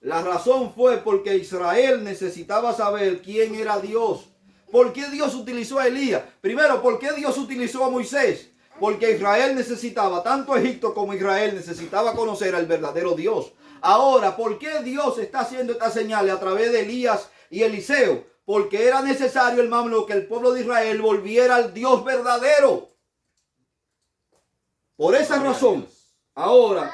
la razón fue porque Israel necesitaba saber quién era Dios. ¿Por qué Dios utilizó a Elías? Primero, ¿por qué Dios utilizó a Moisés? Porque Israel necesitaba, tanto Egipto como Israel necesitaba conocer al verdadero Dios. Ahora, ¿por qué Dios está haciendo estas señales a través de Elías y Eliseo? Porque era necesario, hermano, que el pueblo de Israel volviera al Dios verdadero. Por esa razón, ahora,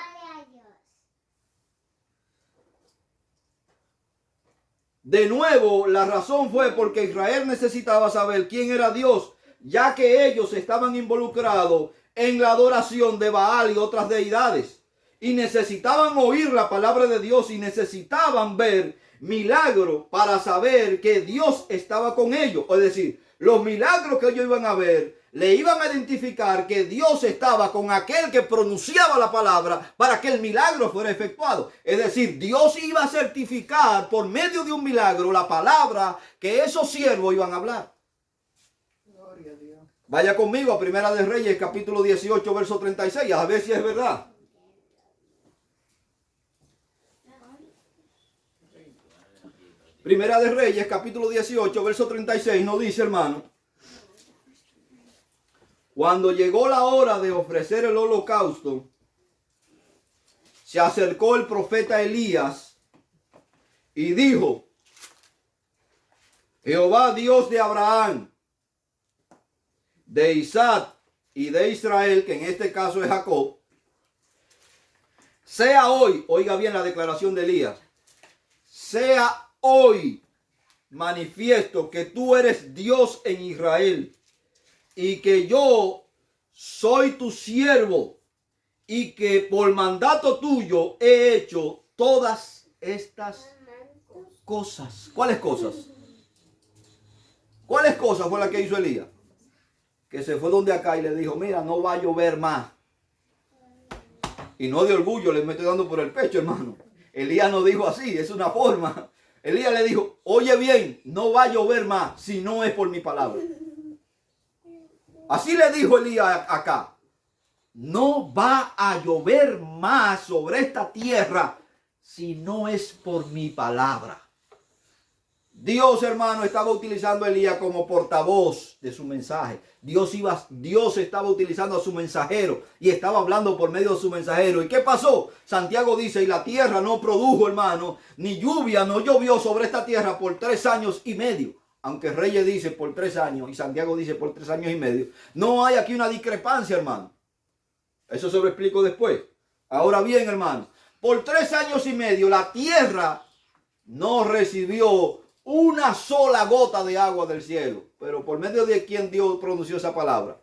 de nuevo, la razón fue porque Israel necesitaba saber quién era Dios, ya que ellos estaban involucrados en la adoración de Baal y otras deidades. Y necesitaban oír la palabra de Dios y necesitaban ver milagros para saber que Dios estaba con ellos. Es decir, los milagros que ellos iban a ver le iban a identificar que Dios estaba con aquel que pronunciaba la palabra para que el milagro fuera efectuado. Es decir, Dios iba a certificar por medio de un milagro la palabra que esos siervos iban a hablar. Gloria a Dios. Vaya conmigo a Primera de Reyes, capítulo 18, verso 36, a ver si es verdad. Primera de Reyes, capítulo 18, verso 36, nos dice, hermano: cuando llegó la hora de ofrecer el holocausto, se acercó el profeta Elías y dijo: Jehová, Dios de Abraham, de Isaac y de Israel, que en este caso es Jacob, sea hoy, oiga bien la declaración de Elías, sea hoy manifiesto que tú eres Dios en Israel y que yo soy tu siervo y que por mandato tuyo he hecho todas estas cosas. ¿Cuáles cosas? ¿Cuáles cosas fue la que hizo Elías? Que se fue donde acá y le dijo: mira, no va a llover más. Y no de orgullo le estoy dando por el pecho, hermano. Elías no dijo así, es una forma. Elías le dijo: oye bien, no va a llover más si no es por mi palabra. Así le dijo Elías acá: no va a llover más sobre esta tierra si no es por mi palabra. Dios, hermano, estaba utilizando a Elías como portavoz de su mensaje. Dios estaba utilizando a su mensajero y estaba hablando por medio de su mensajero. ¿Y qué pasó? Santiago dice: y la tierra no produjo, hermano, ni lluvia, no llovió sobre esta tierra por 3 años y medio. Aunque Reyes dice por 3 años y Santiago dice por 3 años y medio. No hay aquí una discrepancia, hermano. Eso se lo explico después. Ahora bien, hermano, por 3 años y medio la tierra no recibió una sola gota de agua del cielo. Pero por medio de quien Dios pronunció esa palabra,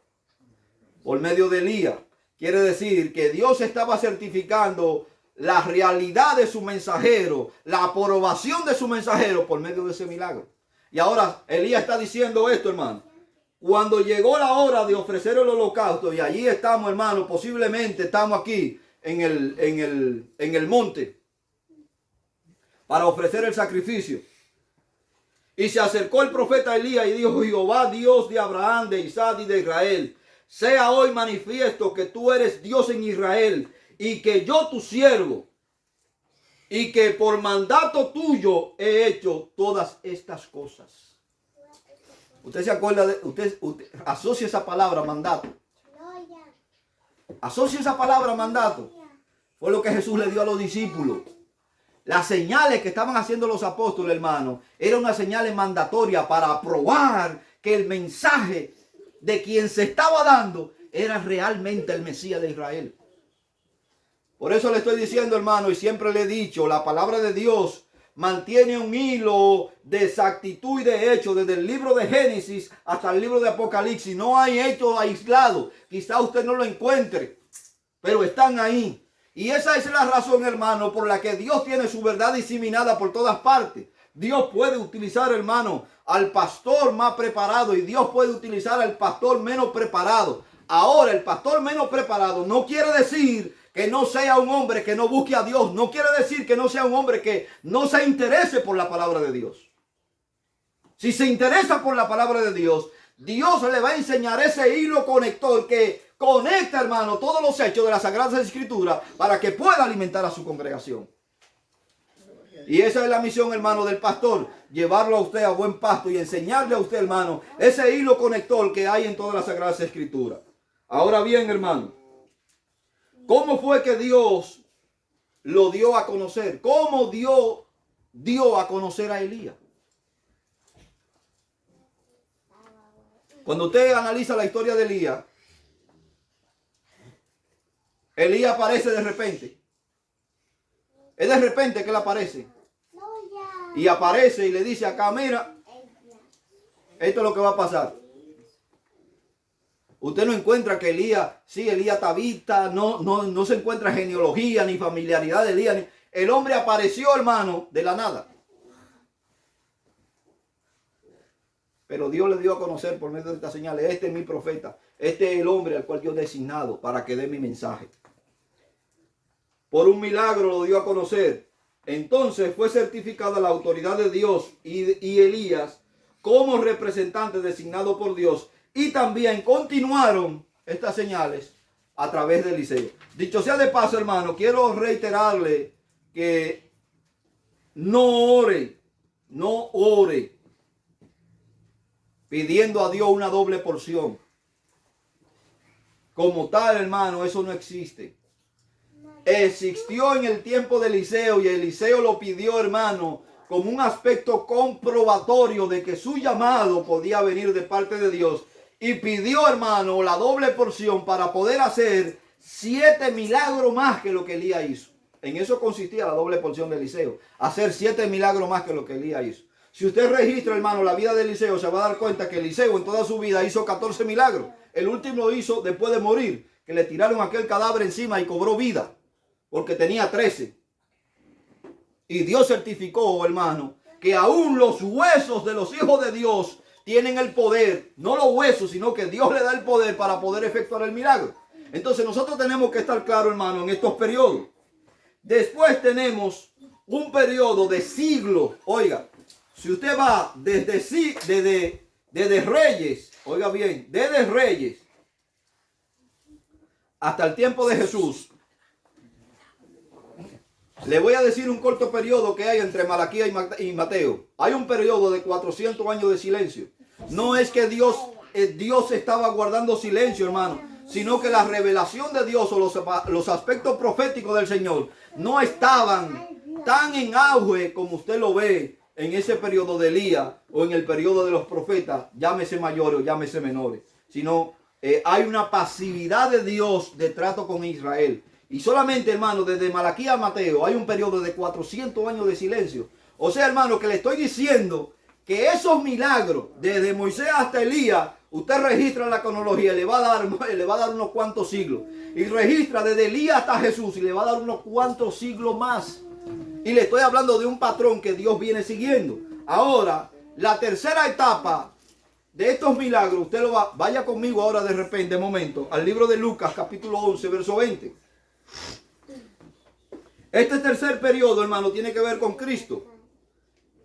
por medio de Elías. Quiere decir que Dios estaba certificando la realidad de su mensajero, la aprobación de su mensajero por medio de ese milagro. Y ahora Elías está diciendo esto, hermano: cuando llegó la hora de ofrecer el holocausto, y allí estamos, hermano, posiblemente estamos aquí en el monte para ofrecer el sacrificio. Y se acercó el profeta Elías y dijo: Jehová, Dios de Abraham, de Isaac y de Israel, sea hoy manifiesto que tú eres Dios en Israel y que yo tu siervo, y que por mandato tuyo he hecho todas estas cosas. Usted se acuerda de, usted asocia esa palabra mandato. Asocia esa palabra mandato. Fue lo que Jesús le dio a los discípulos. Las señales que estaban haciendo los apóstoles, hermano, eran unas señales mandatorias para probar que el mensaje de quien se estaba dando era realmente el Mesías de Israel. Por eso le estoy diciendo, hermano, y siempre le he dicho, la palabra de Dios mantiene un hilo de exactitud y de hecho desde el libro de Génesis hasta el libro de Apocalipsis. No hay hechos aislados. Quizá usted no lo encuentre, pero están ahí. Y esa es la razón, hermano, por la que Dios tiene su verdad diseminada por todas partes. Dios puede utilizar, hermano, al pastor más preparado y Dios puede utilizar al pastor menos preparado. Ahora, el pastor menos preparado no quiere decir que no sea un hombre que no busque a Dios. No quiere decir que no sea un hombre que no se interese por la palabra de Dios. Si se interesa por la palabra de Dios, Dios le va a enseñar ese hilo conector que conecta, hermano, todos los hechos de las Sagradas Escrituras para que pueda alimentar a su congregación. Y esa es la misión, hermano, del pastor: llevarlo a usted a buen pasto y enseñarle a usted, hermano, ese hilo conector que hay en todas las Sagradas Escrituras. Ahora bien, hermano, ¿cómo fue que Dios lo dio a conocer? ¿Cómo Dios dio a conocer a Elías? Cuando usted analiza la historia de Elías, Elías aparece de repente. Es de repente que él aparece. Y aparece y le dice acá, mira, esto es lo que va a pasar. Usted no encuentra que Elías, sí, Elías tabita, no se encuentra genealogía ni familiaridad de Elías. El hombre apareció, hermano, de la nada. Pero Dios le dio a conocer por medio de estas señales, este es mi profeta, este es el hombre al cual yo he designado para que dé mi mensaje. Por un milagro lo dio a conocer. Entonces fue certificada la autoridad de Dios y Elías como representante designado por Dios. Y también continuaron estas señales a través de Eliseo. Dicho sea de paso, hermano, quiero reiterarle que no ore pidiendo a Dios una doble porción. Como tal, hermano, eso no existe. Existió en el tiempo de Eliseo y Eliseo lo pidió, hermano, como un aspecto comprobatorio de que su llamado podía venir de parte de Dios. Y pidió, hermano, la doble porción para poder hacer 7 milagros más que lo que Elías hizo. En eso consistía la doble porción de Eliseo. Hacer 7 milagros más que lo que Elías hizo. Si usted registra, hermano, la vida de Eliseo, se va a dar cuenta que Eliseo en toda su vida hizo 14 milagros. El último lo hizo después de morir, que le tiraron aquel cadáver encima y cobró vida, porque tenía 13. Y Dios certificó, hermano, que aún los huesos de los hijos de Dios tienen el poder, no los huesos, sino que Dios le da el poder para poder efectuar el milagro. Entonces nosotros tenemos que estar claros, hermano, en estos periodos. Después tenemos un periodo de siglos. Oiga, si usted va desde Reyes, oiga bien, desde Reyes hasta el tiempo de Jesús, le voy a decir un corto periodo que hay entre Malaquías y Mateo. Hay un periodo de 400 años de silencio. No es que Dios estaba guardando silencio, hermano, sino que la revelación de Dios o los aspectos proféticos del Señor no estaban tan en auge como usted lo ve en ese periodo de Elías o en el periodo de los profetas, llámese mayores o llámese menores, sino hay una pasividad de Dios de trato con Israel. Y solamente, hermano, desde Malaquías a Mateo hay un periodo de 400 años de silencio. O sea, hermano, que le estoy diciendo que esos milagros, desde Moisés hasta Elías, usted registra la cronología, le va a dar unos cuantos siglos. Y registra desde Elías hasta Jesús y le va a dar unos cuantos siglos más. Y le estoy hablando de un patrón que Dios viene siguiendo. Ahora, la tercera etapa de estos milagros, usted vaya conmigo ahora de repente, de momento, al libro de Lucas, capítulo 11, verso 20. Este tercer periodo, hermano, tiene que ver con Cristo.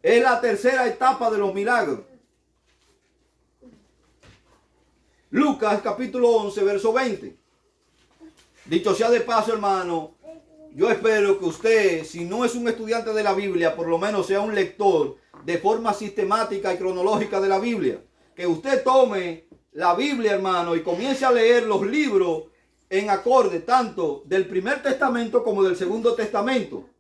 Es la tercera etapa de los milagros. Lucas capítulo 11, verso 20. Dicho sea de paso, hermano, yo espero que usted, si no es un estudiante de la Biblia, por lo menos sea un lector de forma sistemática y cronológica de la Biblia. Que usted tome la Biblia, hermano, y comience a leer los libros en acorde tanto del Primer Testamento como del Segundo Testamento.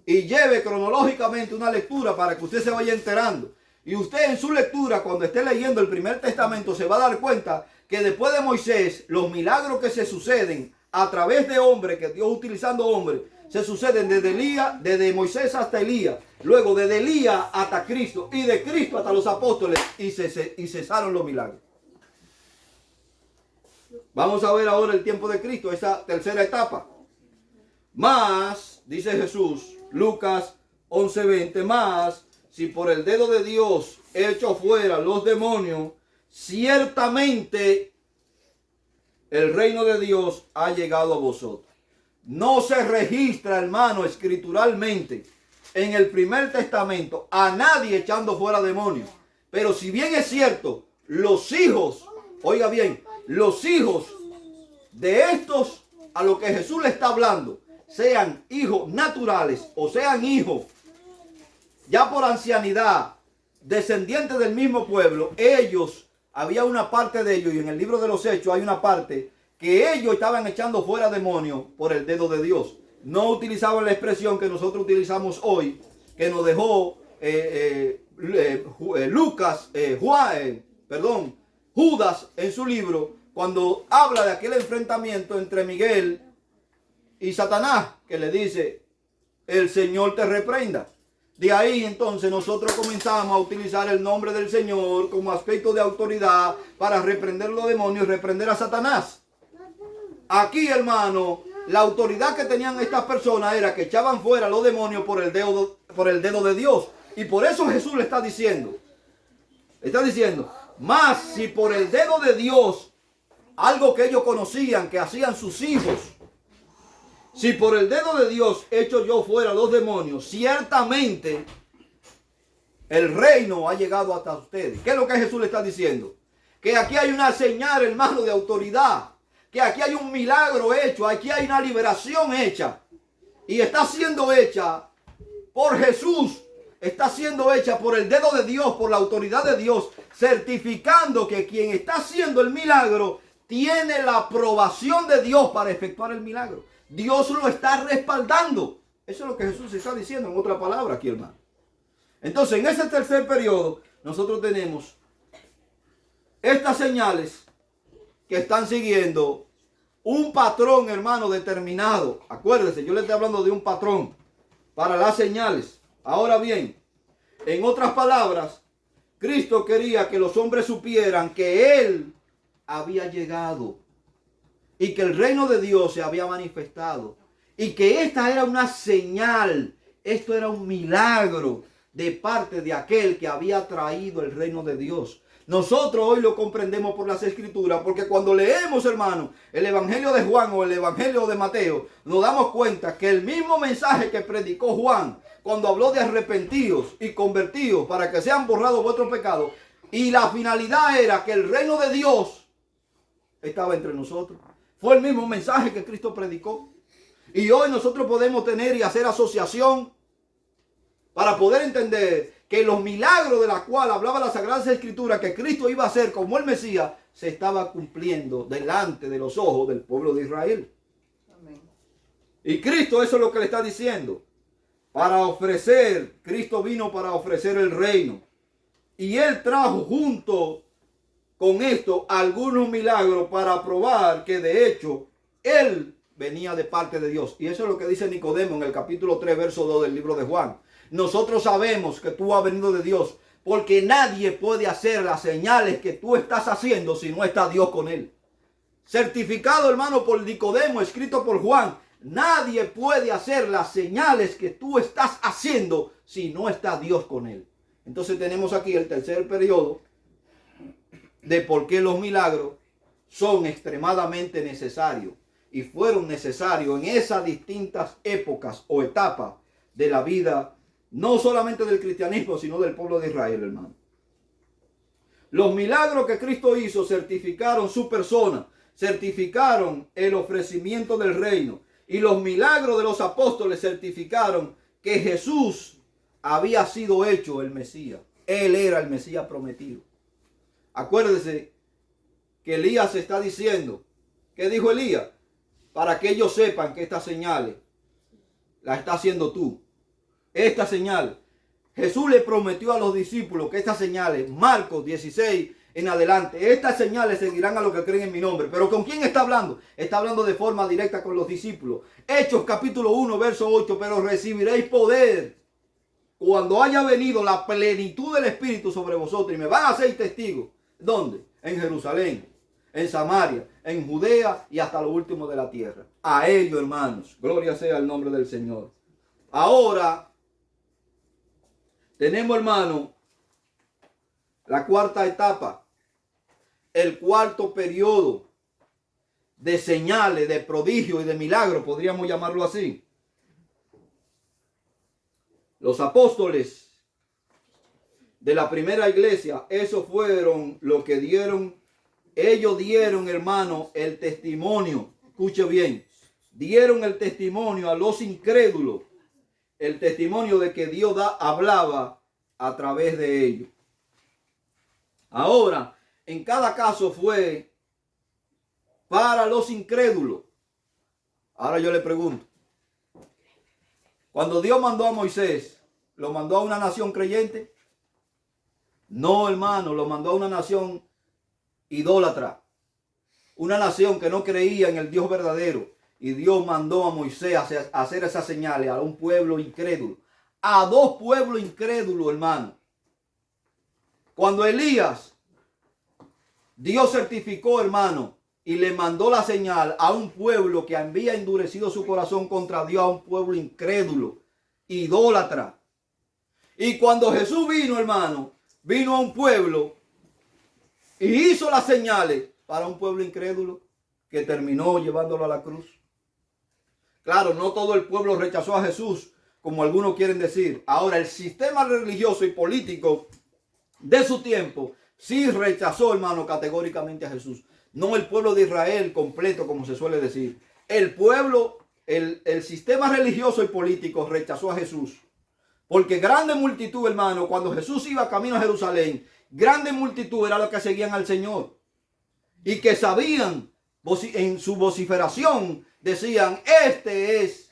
Y lleve cronológicamente una lectura para que usted se vaya enterando. Y usted en su lectura, cuando esté leyendo el Primer Testamento, se va a dar cuenta que después de Moisés, los milagros que se suceden a través de hombres, que Dios utilizando hombres, se suceden desde Moisés hasta Elías, luego desde Elías hasta Cristo y de Cristo hasta los apóstoles, y cesaron los milagros. Vamos a ver ahora el tiempo de Cristo, esa tercera etapa. Más, dice Jesús, Lucas 11:20, más, si por el dedo de Dios echo fuera los demonios, ciertamente el reino de Dios ha llegado a vosotros. No se registra, hermano, escrituralmente en el Primer Testamento a nadie echando fuera demonios. Pero si bien es cierto, los hijos, oiga bien, los hijos de estos a los que Jesús le está hablando, sean hijos naturales o sean hijos ya por ancianidad, descendientes del mismo pueblo, ellos había una parte de ellos, y en el libro de los Hechos hay una parte, que ellos estaban echando fuera demonios por el dedo de Dios. No utilizaban la expresión que nosotros utilizamos hoy, que nos dejó Judas en su libro, cuando habla de aquel enfrentamiento entre Miguel y Satanás, que le dice, el Señor te reprenda. De ahí entonces nosotros comenzamos a utilizar el nombre del Señor como aspecto de autoridad para reprender los demonios y reprender a Satanás. Aquí, hermano, la autoridad que tenían estas personas era que echaban fuera los demonios por el dedo de Dios. Y por eso Jesús le está diciendo, más si por el dedo de Dios, algo que ellos conocían, que hacían sus hijos, si por el dedo de Dios echo yo fuera los demonios, ciertamente el reino ha llegado hasta ustedes. ¿Qué es lo que Jesús le está diciendo? Que aquí hay una señal, hermano, de autoridad. Que aquí hay un milagro hecho. Aquí hay una liberación hecha. Y está siendo hecha por Jesús. Está siendo hecha por el dedo de Dios, por la autoridad de Dios, certificando que quien está haciendo el milagro tiene la aprobación de Dios para efectuar el milagro. Dios lo está respaldando. Eso es lo que Jesús está diciendo en otra palabra aquí, hermano. Entonces, en ese tercer periodo, nosotros tenemos estas señales que están siguiendo un patrón, hermano, determinado. Acuérdese, yo le estoy hablando de un patrón para las señales. Ahora bien, en otras palabras, Cristo quería que los hombres supieran que Él había llegado y que el reino de Dios se había manifestado y que esta era una señal, esto era un milagro de parte de aquel que había traído el reino de Dios. Nosotros hoy lo comprendemos por las Escrituras, porque cuando leemos, hermano, el Evangelio de Juan o el Evangelio de Mateo, nos damos cuenta que el mismo mensaje que predicó Juan cuando habló de arrepentidos y convertidos para que sean borrados vuestros pecados, y la finalidad era que el reino de Dios estaba entre nosotros. Fue el mismo mensaje que Cristo predicó. Y hoy nosotros podemos tener y hacer asociación para poder entender que los milagros de los cuales hablaba la Sagrada Escritura que Cristo iba a hacer como el Mesías, se estaba cumpliendo delante de los ojos del pueblo de Israel. Amén. Y Cristo, eso es lo que le está diciendo. Para ofrecer, Cristo vino para ofrecer el reino. Y Él trajo junto con esto algunos milagros para probar que de hecho Él venía de parte de Dios. Y eso es lo que dice Nicodemo en el capítulo 3, verso 2 del libro de Juan. Nosotros sabemos que tú has venido de Dios, porque nadie puede hacer las señales que tú estás haciendo si no está Dios con él. Certificado, hermano, por Nicodemo, escrito por Juan. Nadie puede hacer las señales que tú estás haciendo si no está Dios con él. Entonces tenemos aquí el tercer periodo de por qué los milagros son extremadamente necesarios. Y fueron necesarios en esas distintas épocas o etapas de la vida, no solamente del cristianismo, sino del pueblo de Israel, hermano. Los milagros que Cristo hizo certificaron su persona, certificaron el ofrecimiento del reino. Y los milagros de los apóstoles certificaron que Jesús había sido hecho el Mesías. Él era el Mesías prometido. Acuérdese que Elías está diciendo, ¿qué dijo Elías? Para que ellos sepan que estas señales las está haciendo tú. Esta señal, Jesús le prometió a los discípulos que estas señales, Marcos 16 en adelante, estas señales seguirán a los que creen en mi nombre. Pero ¿con quién está hablando? Está hablando de forma directa con los discípulos. Hechos capítulo 1, verso 8, pero recibiréis poder cuando haya venido la plenitud del Espíritu sobre vosotros y me van a ser testigos. ¿Dónde? En Jerusalén, en Samaria, en Judea y hasta lo último de la tierra. A ellos, hermanos, gloria sea el nombre del Señor. Ahora tenemos, hermano, la cuarta etapa, el cuarto periodo de señales, de prodigios y de milagros, podríamos llamarlo así. Los apóstoles de la primera iglesia, esos fueron los que dieron, ellos dieron, hermano, el testimonio. Escuche bien, dieron el testimonio a los incrédulos, el testimonio de que Dios hablaba a través de ellos. Ahora, en cada caso fue para los incrédulos. Ahora yo le pregunto, cuando Dios mandó a Moisés, ¿lo mandó a una nación creyente? No, hermano, lo mandó a una nación idólatra, una nación que no creía en el Dios verdadero. Y Dios mandó a Moisés a hacer esas señales a un pueblo incrédulo, a dos pueblos incrédulos, hermano. Cuando Elías, Dios certificó, hermano, y le mandó la señal a un pueblo que había endurecido su corazón contra Dios, a un pueblo incrédulo, idólatra. Y cuando Jesús vino, hermano, vino a un pueblo y hizo las señales para un pueblo incrédulo que terminó llevándolo a la cruz. Claro, no todo el pueblo rechazó a Jesús, como algunos quieren decir. Ahora, el sistema religioso y político de su tiempo sí rechazó, hermano, categóricamente a Jesús. No el pueblo de Israel completo, como se suele decir. El pueblo, el sistema religioso y político rechazó a Jesús. Porque grande multitud, hermano, cuando Jesús iba camino a Jerusalén, grande multitud era los que seguían al Señor. Y que sabían, en su vociferación, decían, este es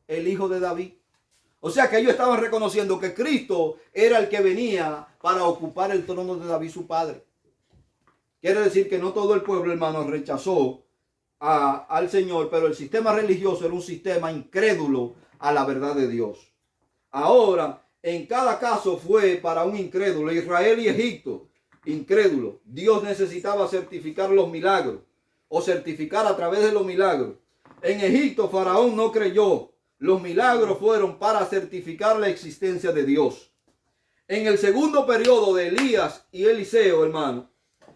el Hijo de David. O sea que ellos estaban reconociendo que Cristo era el que venía para ocupar el trono de David, su padre. Quiere decir que no todo el pueblo, hermano, rechazó al Señor, pero el sistema religioso era un sistema incrédulo a la verdad de Dios. Ahora, en cada caso fue para un incrédulo. Israel y Egipto, incrédulo. Dios necesitaba certificar los milagros o certificar a través de los milagros. En Egipto, Faraón no creyó. Los milagros fueron para certificar la existencia de Dios. En el segundo periodo de Elías y Eliseo, hermano,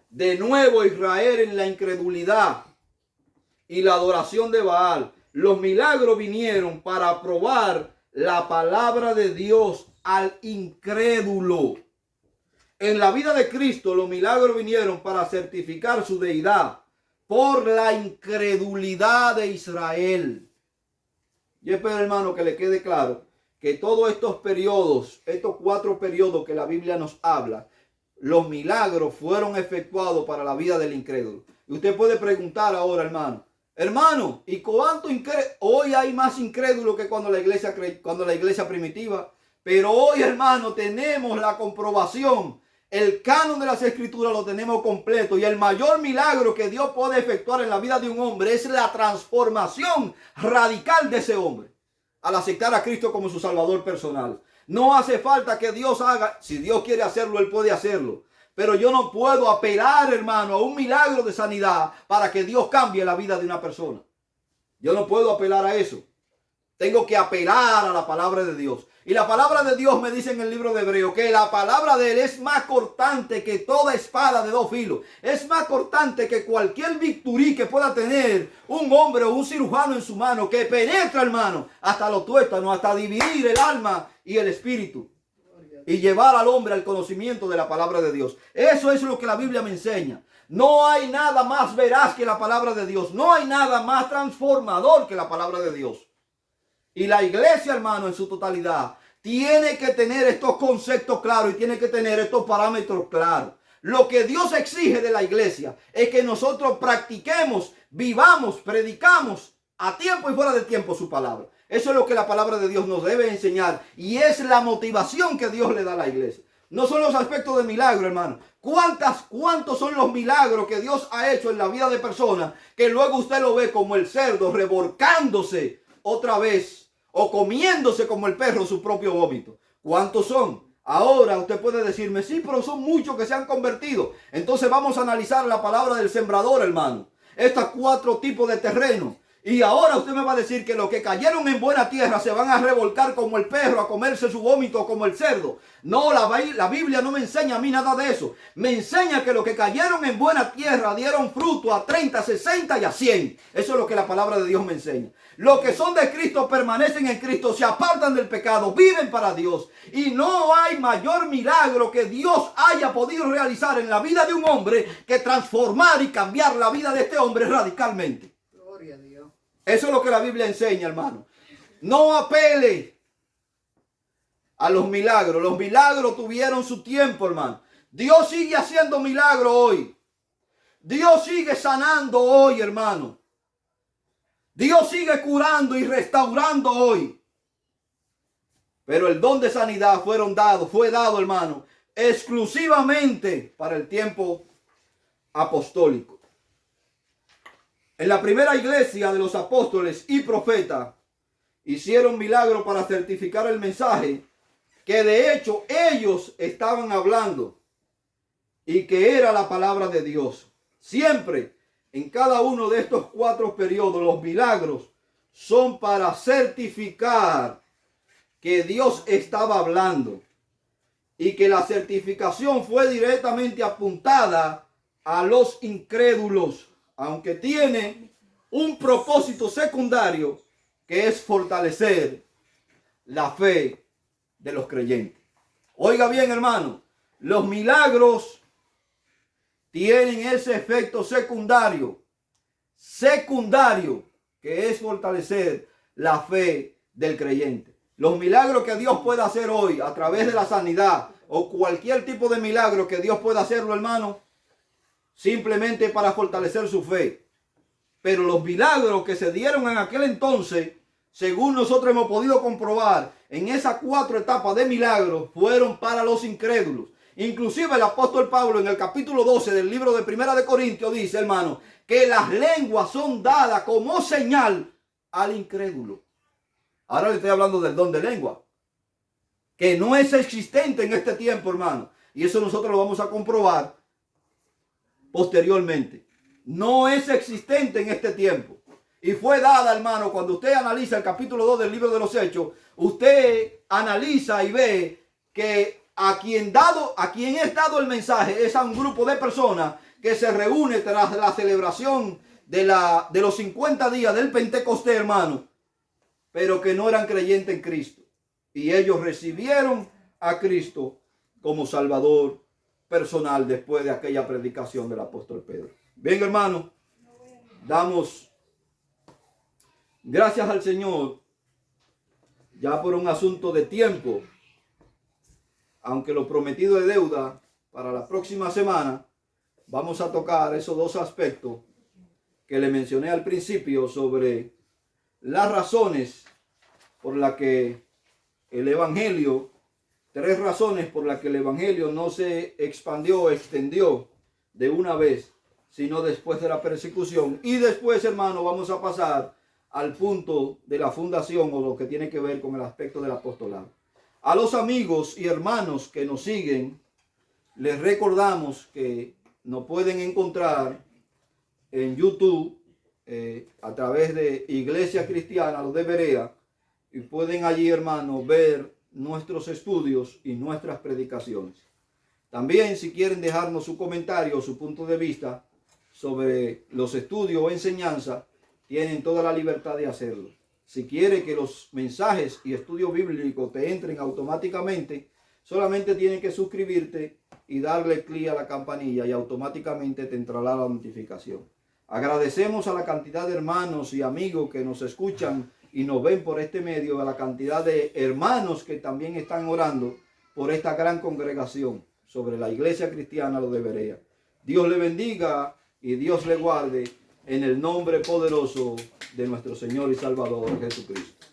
de nuevo Israel en la incredulidad y la adoración de Baal. Los milagros vinieron para probar la palabra de Dios al incrédulo. En la vida de Cristo, los milagros vinieron para certificar su deidad por la incredulidad de Israel. Yo espero, hermano, que le quede claro que todos estos periodos, estos 4 periodos que la Biblia nos habla, los milagros fueron efectuados para la vida del incrédulo. Y usted puede preguntar ahora, hermano, ¿y cuánto incrédulo? Hoy hay más incrédulos que cuando la iglesia primitiva. Pero hoy, hermano, tenemos la comprobación. El canon de las escrituras lo tenemos completo. Y el mayor milagro que Dios puede efectuar en la vida de un hombre es la transformación radical de ese hombre al aceptar a Cristo como su Salvador personal. No hace falta que Dios haga. Si Dios quiere hacerlo, Él puede hacerlo. Pero yo no puedo apelar, hermano, a un milagro de sanidad para que Dios cambie la vida de una persona. Yo no puedo apelar a eso. Tengo que apelar a la palabra de Dios. Y la palabra de Dios me dice en el libro de Hebreos que la palabra de Él es más cortante que toda espada de 2 filos. Es más cortante que cualquier bisturí que pueda tener un hombre o un cirujano en su mano, que penetra, hermano, hasta los tuétanos, hasta dividir el alma y el espíritu. Y llevar al hombre al conocimiento de la palabra de Dios. Eso es lo que la Biblia me enseña. No hay nada más veraz que la palabra de Dios. No hay nada más transformador que la palabra de Dios. Y la iglesia, hermano, en su totalidad, tiene que tener estos conceptos claros y tiene que tener estos parámetros claros. Lo que Dios exige de la iglesia es que nosotros practiquemos, vivamos, predicamos a tiempo y fuera de tiempo su palabra. Eso es lo que la palabra de Dios nos debe enseñar y es la motivación que Dios le da a la iglesia. No son los aspectos de milagro, hermano. ¿Cuántos son los milagros que Dios ha hecho en la vida de personas que luego usted lo ve como el cerdo revolcándose otra vez o comiéndose como el perro su propio vómito? ¿Cuántos son? Ahora usted puede decirme, sí, pero son muchos que se han convertido. Entonces vamos a analizar la palabra del sembrador, hermano. Estos 4 tipos de terreno. Y ahora usted me va a decir que los que cayeron en buena tierra se van a revolcar como el perro, a comerse su vómito como el cerdo. No, la Biblia no me enseña a mí nada de eso. Me enseña que los que cayeron en buena tierra dieron fruto a 30, 60 y a 100. Eso es lo que la palabra de Dios me enseña. Los que son de Cristo permanecen en Cristo, se apartan del pecado, viven para Dios. Y no hay mayor milagro que Dios haya podido realizar en la vida de un hombre que transformar y cambiar la vida de este hombre radicalmente. Gloria a Dios. Eso es lo que la Biblia enseña, hermano. No apele a los milagros. Los milagros tuvieron su tiempo, hermano. Dios sigue haciendo milagros hoy. Dios sigue sanando hoy, hermano. Dios sigue curando y restaurando hoy. Pero el don de sanidad fue dado, hermano, exclusivamente para el tiempo apostólico. En la primera iglesia de los apóstoles y profetas hicieron milagros para certificar el mensaje que de hecho ellos estaban hablando y que era la palabra de Dios. Siempre, en cada uno de estos 4 periodos, los milagros son para certificar que Dios estaba hablando y que la certificación fue directamente apuntada a los incrédulos, aunque tiene un propósito secundario que es fortalecer la fe de los creyentes. Oiga bien, hermano, los milagros tienen ese efecto secundario, que es fortalecer la fe del creyente. Los milagros que Dios pueda hacer hoy a través de la sanidad o cualquier tipo de milagro que Dios pueda hacerlo, hermano, simplemente para fortalecer su fe. Pero los milagros que se dieron en aquel entonces, según nosotros hemos podido comprobar, en esas 4 etapas de milagros fueron para los incrédulos. Inclusive el apóstol Pablo en el capítulo 12 del libro de Primera de Corintios dice, hermano, que las lenguas son dadas como señal al incrédulo. Ahora le estoy hablando del don de lengua, que no es existente en este tiempo, hermano. Y eso nosotros lo vamos a comprobar posteriormente. No es existente en este tiempo. Y fue dada, hermano, cuando usted analiza el capítulo 2 del libro de los Hechos, usted analiza y ve que a quien es dado el mensaje es a un grupo de personas que se reúne tras la celebración de los 50 días del Pentecostés, hermano, pero que no eran creyentes en Cristo. Y ellos recibieron a Cristo como Salvador personal después de aquella predicación del apóstol Pedro. Bien, hermano, damos gracias al Señor ya por un asunto de tiempo, aunque lo prometido es deuda. Para la próxima semana vamos a tocar esos 2 aspectos que le mencioné al principio sobre las razones por las que el Evangelio, 3 razones por las que el Evangelio no se extendió de una vez, sino después de la persecución. Y después, hermano, vamos a pasar al punto de la fundación o lo que tiene que ver con el aspecto del apostolado. A los amigos y hermanos que nos siguen, les recordamos que nos pueden encontrar en YouTube a través de Iglesia Cristiana Los de Berea, y pueden allí, hermano, ver nuestros estudios y nuestras predicaciones. También, si quieren dejarnos su comentario o su punto de vista sobre los estudios o enseñanza, tienen toda la libertad de hacerlo. Si quiere que los mensajes y estudios bíblicos te entren automáticamente, solamente tienes que suscribirte y darle clic a la campanilla y automáticamente te entrará la notificación. Agradecemos a la cantidad de hermanos y amigos que nos escuchan y nos ven por este medio, a la cantidad de hermanos que también están orando por esta gran congregación sobre la Iglesia Cristiana Los de Berea. Dios le bendiga y Dios le guarde en el nombre poderoso de nuestro Señor y Salvador Jesucristo.